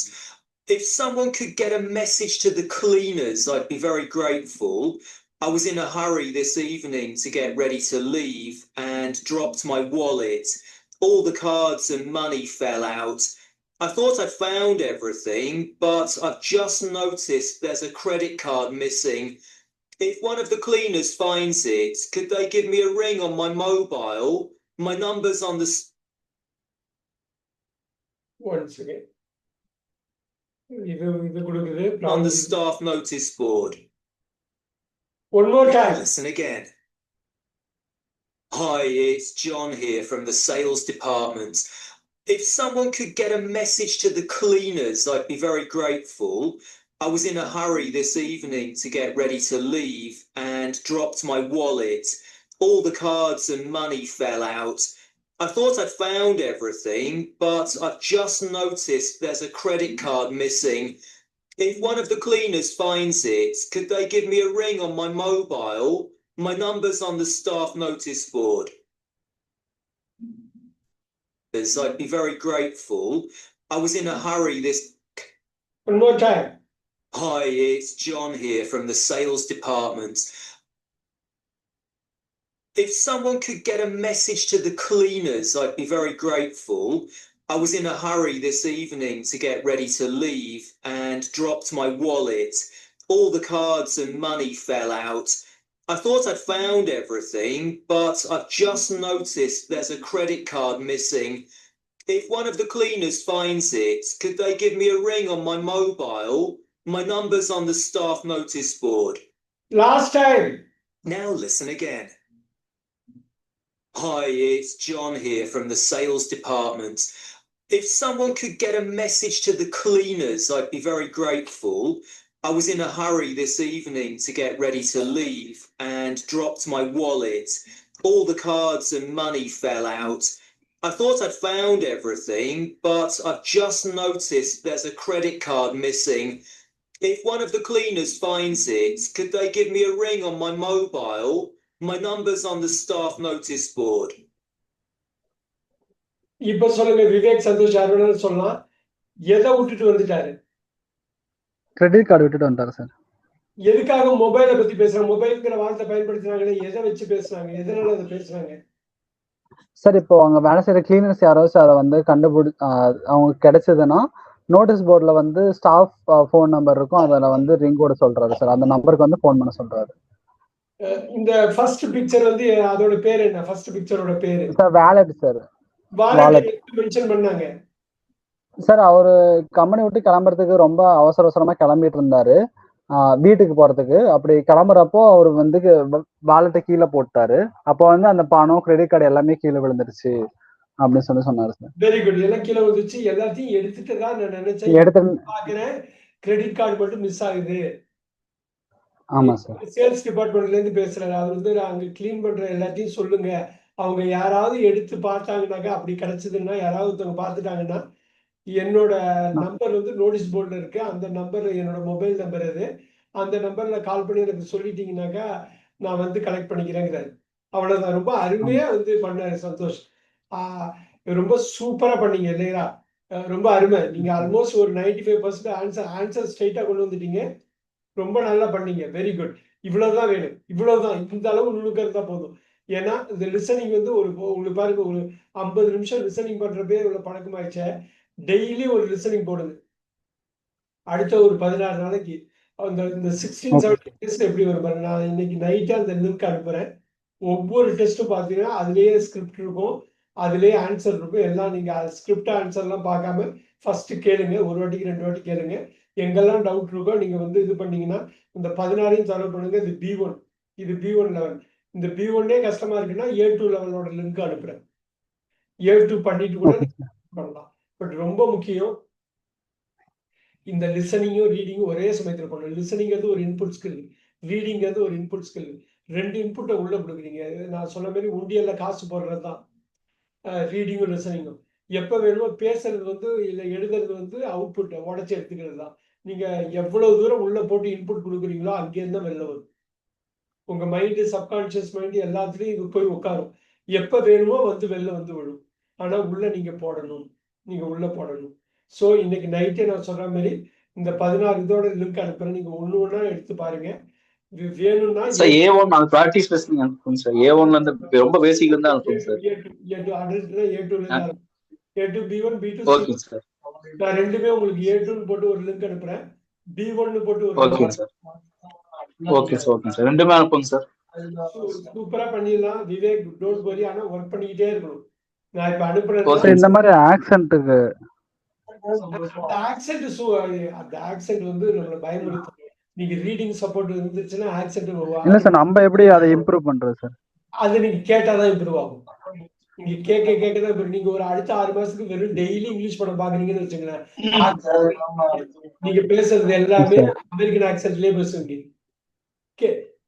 If someone could get a message to the cleaners, I'd be very grateful. I was in a hurry this evening to get ready to leave and dropped my wallet. All the cards and money fell out. I thought I'd found everything, but I've just noticed there's a credit card missing. If one of the cleaners finds it, could they give me a ring on my mobile? My number's on the Once again. இது கொடுக்குது. on the staff notice board. One more time. Listen again. Hi, it's John here from the sales department. If someone could get a message to the cleaners, I'd be very grateful. I was in a hurry this evening to get ready to leave and dropped my wallet. All the cards and money fell out. I thought I'd found everything, but I've just noticed there's a credit card missing. If one of the cleaners finds it, could they give me a ring on my mobile? My number's on the staff notice board. I'd be very grateful. I was in a hurry this... One more time. Hi, it's John here from the sales department. If someone could get a message to the cleaners, I'd be very grateful. I was in a hurry this evening to get ready to leave and dropped my wallet. All the cards and money fell out. I thought I'd found everything, but I've just noticed there's a credit card missing. If one of the cleaners finds it, could they give me a ring on my mobile? My number's on the staff notice board. Last time. Now listen again. Hi, it's John here from the sales department. If someone could get a message to the cleaners, I'd be very grateful. I was in a hurry this evening to get ready to leave and dropped my wallet. All the cards and money fell out. I thought I'd found everything, but I've just noticed there's a credit card missing. If one of the cleaners finds it, could they give me a ring on my mobile? My number's on the staff notice board. இப்ப சொல்லுங்க விவேக் சந்தோஷ் யாரோட சொல்லலாம். எதை விட்டுட்டு வந்துட்டாரு? கிரெடிட் கார்டு விட்டுட்டு வந்தாரு சார். எதுக்காக மொபைலை பத்தி பேசுறாங்க? மொபைல்ங்கிற வார்த்தை பயன்படுத்துறாங்களே, எதை வச்சு பேசுறாங்க? எதனால அதை பேசுறாங்க? சார் இப்போ அவங்க வேலை செய்யற கிளீனர்ஸ் யாராச்சும் அதை வந்து அவங்க கிடைச்சதுன்னா நோட்டீஸ் போர்ட்ல வந்து ஸ்டாஃப் ஃபோன் நம்பர் இருக்கும், அதில் வந்து ரிங்கோட சொல்றாரு சார். அந்த நம்பருக்கு வந்து ஃபோன் பண்ண சொல்றாரு. இந்த ஃபர்ஸ்ட் பிக்சர் வந்து அதோட பேர் என்ன? ஃபர்ஸ்ட் பிக்சரோட பேர் sir wallet sir. Wallet mention பண்ணாங்க சார். அவரு கம்பெனி விட்டு கிளம்புறதுக்கு ரொம்ப அவசரமா கிளம்பிட்டு இருந்தாரு வீட்டுக்கு போறதுக்கு. அப்படி கிளம்புறப்போ அவர் வந்து வாலெட்டை கீழே போட்டாரு. அப்போ வந்து அந்த பணம் கிரெடிட் கார்டு எல்லாமே கீழே விழுந்துருச்சு அப்படின்னு சொன்னாரு சார். Very good. எல்லாம் கீழே விழுந்துச்சு. எல்லாத்தையும் எடுத்துட்டு தான் நான் நினைச்சேன். பாக்குறேன் கிரெடிட் கார்டு மட்டும் மிஸ் ஆகுது. ஆமா சார். சேல்ஸ் டிபார்ட்மெண்ட்ல இருந்து பேசுறாரு. அவர் வந்து அங்க கிளீன் பண்ற எல்லாத்தையும் சொல்லுங்க. அவங்க யாராவது எடுத்து பார்த்தாங்கன்னாக்கா, அப்படி கிடைச்சதுன்னா யாராவது ஒருத்தவங்க பார்த்துட்டாங்கன்னா, என்னோட நம்பர் வந்து நோட்டீஸ் போர்டில் இருக்கு. அந்த நம்பர் என்னோட மொபைல் நம்பர் அது. அந்த நம்பர்ல கால் பண்ணி எனக்கு சொல்லிட்டீங்கன்னாக்கா நான் வந்து கலெக்ட் பண்ணிக்கிறேங்கிறாரு. அவ்வளவுதான். ரொம்ப அருமையா வந்து பண்ணாரு சந்தோஷ். ரொம்ப சூப்பரா பண்ணீங்க இல்லையா? ரொம்ப அருமை. நீங்க ஆல்மோஸ்ட் ஒரு 95% ஆன்சர் ஸ்ட்ரைட்டா கொண்டு வந்துட்டீங்க. ரொம்ப நல்லா பண்ணீங்க. Very good. இவ்வளவுதான் வேணும். இவ்வளவுதான். இந்த அளவு நுணுக்கம் தான் போதும். ஏன்னா இந்த லிசனிங் வந்து உங்களுக்கு பாருங்க, ஒரு 50 நிமிஷம் லிசனிங் பண்றப்பே இவ்வளவு பழக்கமாயிடுச்ச. டெய்லி ஒரு லிசனிங் போடுங்க. அடுத்த ஒரு 16 நாளைக்கு இந்த 16-17 டெஸ்ட் எப்படி வரும் பாருங்க. நான் இன்னைக்கு நைட்டே அந்த லிங்க் அனுப்புறேன். ஒவ்வொரு டெஸ்ட்டும் பார்த்தீங்கன்னா அதுலேயே ஸ்கிரிப்ட் இருக்கும், அதுலேயே ஆன்சர் இருக்கும். எல்லாம் நீங்க ஸ்கிரிப்ட் ஆன்சர்லாம் பார்க்காம ஃபர்ஸ்ட் கேளுங்க. ஒரு வாட்டிக்கு 2 வாட்டி கேளுங்க. எங்கெல்லாம் டவுட் இருக்கோ நீங்க வந்து இது பண்ணீங்கன்னா இந்த 16ஐயும் சால்வ் பண்ணுங்க. இது B1, இது B1 லெவல். இந்த B1 கஷ்டமா இருக்குன்னா A2 லெவலோட லிங்க் அனுப்புறேன். A2 பண்ணிட்டு கூட பண்ணலாம். பட் ரொம்ப முக்கியம் இந்த லிசனிங்கும் ரீடிங்கும் ஒரே சமயத்தில் பண்ணணும். லிசனிங் அது ஒரு இன்புட் ஸ்கில், ரீடிங் அது ஒரு இன்புட் ஸ்கில். 2 இன்புட்டை உள்ள கொடுக்குறீங்க. நான் சொன்ன மாதிரி உண்டியல்ல காசு போடுறது தான் ரீடிங்கும் லிசனிங்கும். எப்போ வேணுமோ பேசுறது வந்து இல்லை எழுதுறது வந்து அவுட்புட்டை உடச்சி எடுத்துக்கிறது தான். நீங்க எவ்வளவு தூரம் உள்ள போட்டு இன்புட் கொடுக்குறீங்களோ அங்கேருந்து தான் வெளில வரும். உங்க மைண்டு, சப்கான்சியஸ் மைண்டு எல்லாத்துலேயும் இது போய் உட்காரும். எப்போ வேணுமோ வந்து வெளில வந்து விடும். ஆனால் உள்ள நீங்க போடணும், நீங்க உள்ள போடணும். ஸோ இன்னைக்கு நைட்டே நான் சொல்ற மாதிரி இந்த 16 இதோட லிங்க் அனுப்புறேன். நீங்க ஒன்று ஒன்றா எடுத்து பாருங்க. வேணும்னா A1 அது பிராக்டீஸ் டெஸ்டிங் அனுப்புங்க சார். A1ல இருந்து ரொம்ப பேசிக்ல இருந்து அனுப்புங்க சார். A2 A2 அட்ரஸ் A2ல இருந்து A2 B1 B2 okay sir. நான் ரெண்டுமே உங்களுக்கு A2 போட்டு ஒரு லிங்க் அனுப்புறேன், B1 போட்டு ஒரு okay sir. Okay sir, okay sir, ரெண்டுமே அனுப்புங்க சார். சூப்பரா பண்ணிடலாம் விவேக், டோன்ட் வரி. ஆனா ஒர்க் பண்ணிக்கிட்டே இருக்கணும். நான் இப்ப சார் அனுப்புறேன். இந்த மாதிரி ஆக்சென்ட்டுக்கு அந்த ஆக்சென்ட் வந்து நம்மள பயமுறுத்தும். நீங்க ரீடிங் சப்போர்ட் இருந்துச்சுன்னா ஆக்சென்ட் இல்ல சார், நம்ம எப்படி அதை இம்ப்ரூவ் பண்றது சார்? அது நீங்க கேட்டாதான் இம்ப்ரூவ் ஆகும். நீங்க கேட்க தான் நீங்க ஒரு அடுத்த 6 மாசத்துக்கு வெறும் டெய்லி இங்கிலீஷ் படம் பாக்குறீங்கன்னு வச்சுங்களேன், நீங்க பேசுறது எல்லாமே அமெரிக்கன் ஆக்சென்ட்லயே பேசுவீங்க.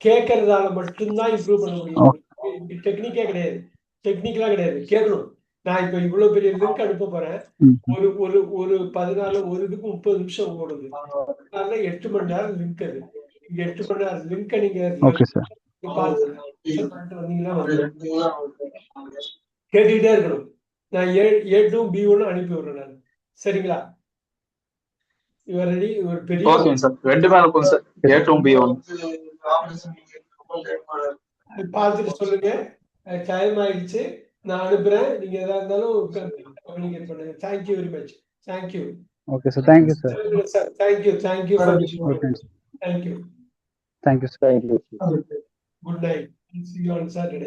கேட்கறதால மட்டும்தான் இம்ப்ரூவ் பண்ண முடியும். டெக்னிக்கே கிடையாது, டெக்னிக்கலா கிடையாது, கேட்கணும். நான் இப்ப இவ்வளவு பெரிய லிங்க் அனுப்ப போறேன். ஒரு ஒரு ஒரு 14 ஒரு இதுக்கு 30 நிமிஷம் ஓடுது. 8 மணி நேரம் லிங்க். அது 8 மணி நேரம் லிங்க் நீங்க ஓகே சார். வந்தீங்கன்னா கேட்டுக்கிட்டே இருக்கணும். நான் A2 B1 அனுப்பி விடுறேன் நான். சரிங்களா? இவர் ரெடி. ஒரு பெரிய ஓகே சார், ரெண்டுமே அனுப்புங்க சார், A2 B1. பார்த்துட்டு சொல்லுங்க. டைம் ஆயிடுச்சு, நான் அனுப்புறேன். நீங்க எதா இருந்தாலும் கம்யூனிகேட் பண்ணுங்க. Thank you very much. Thank you. Okay sir, thank you sir. Thank you thank you okay thank you. Thank you sir. Good night. See you on Saturday.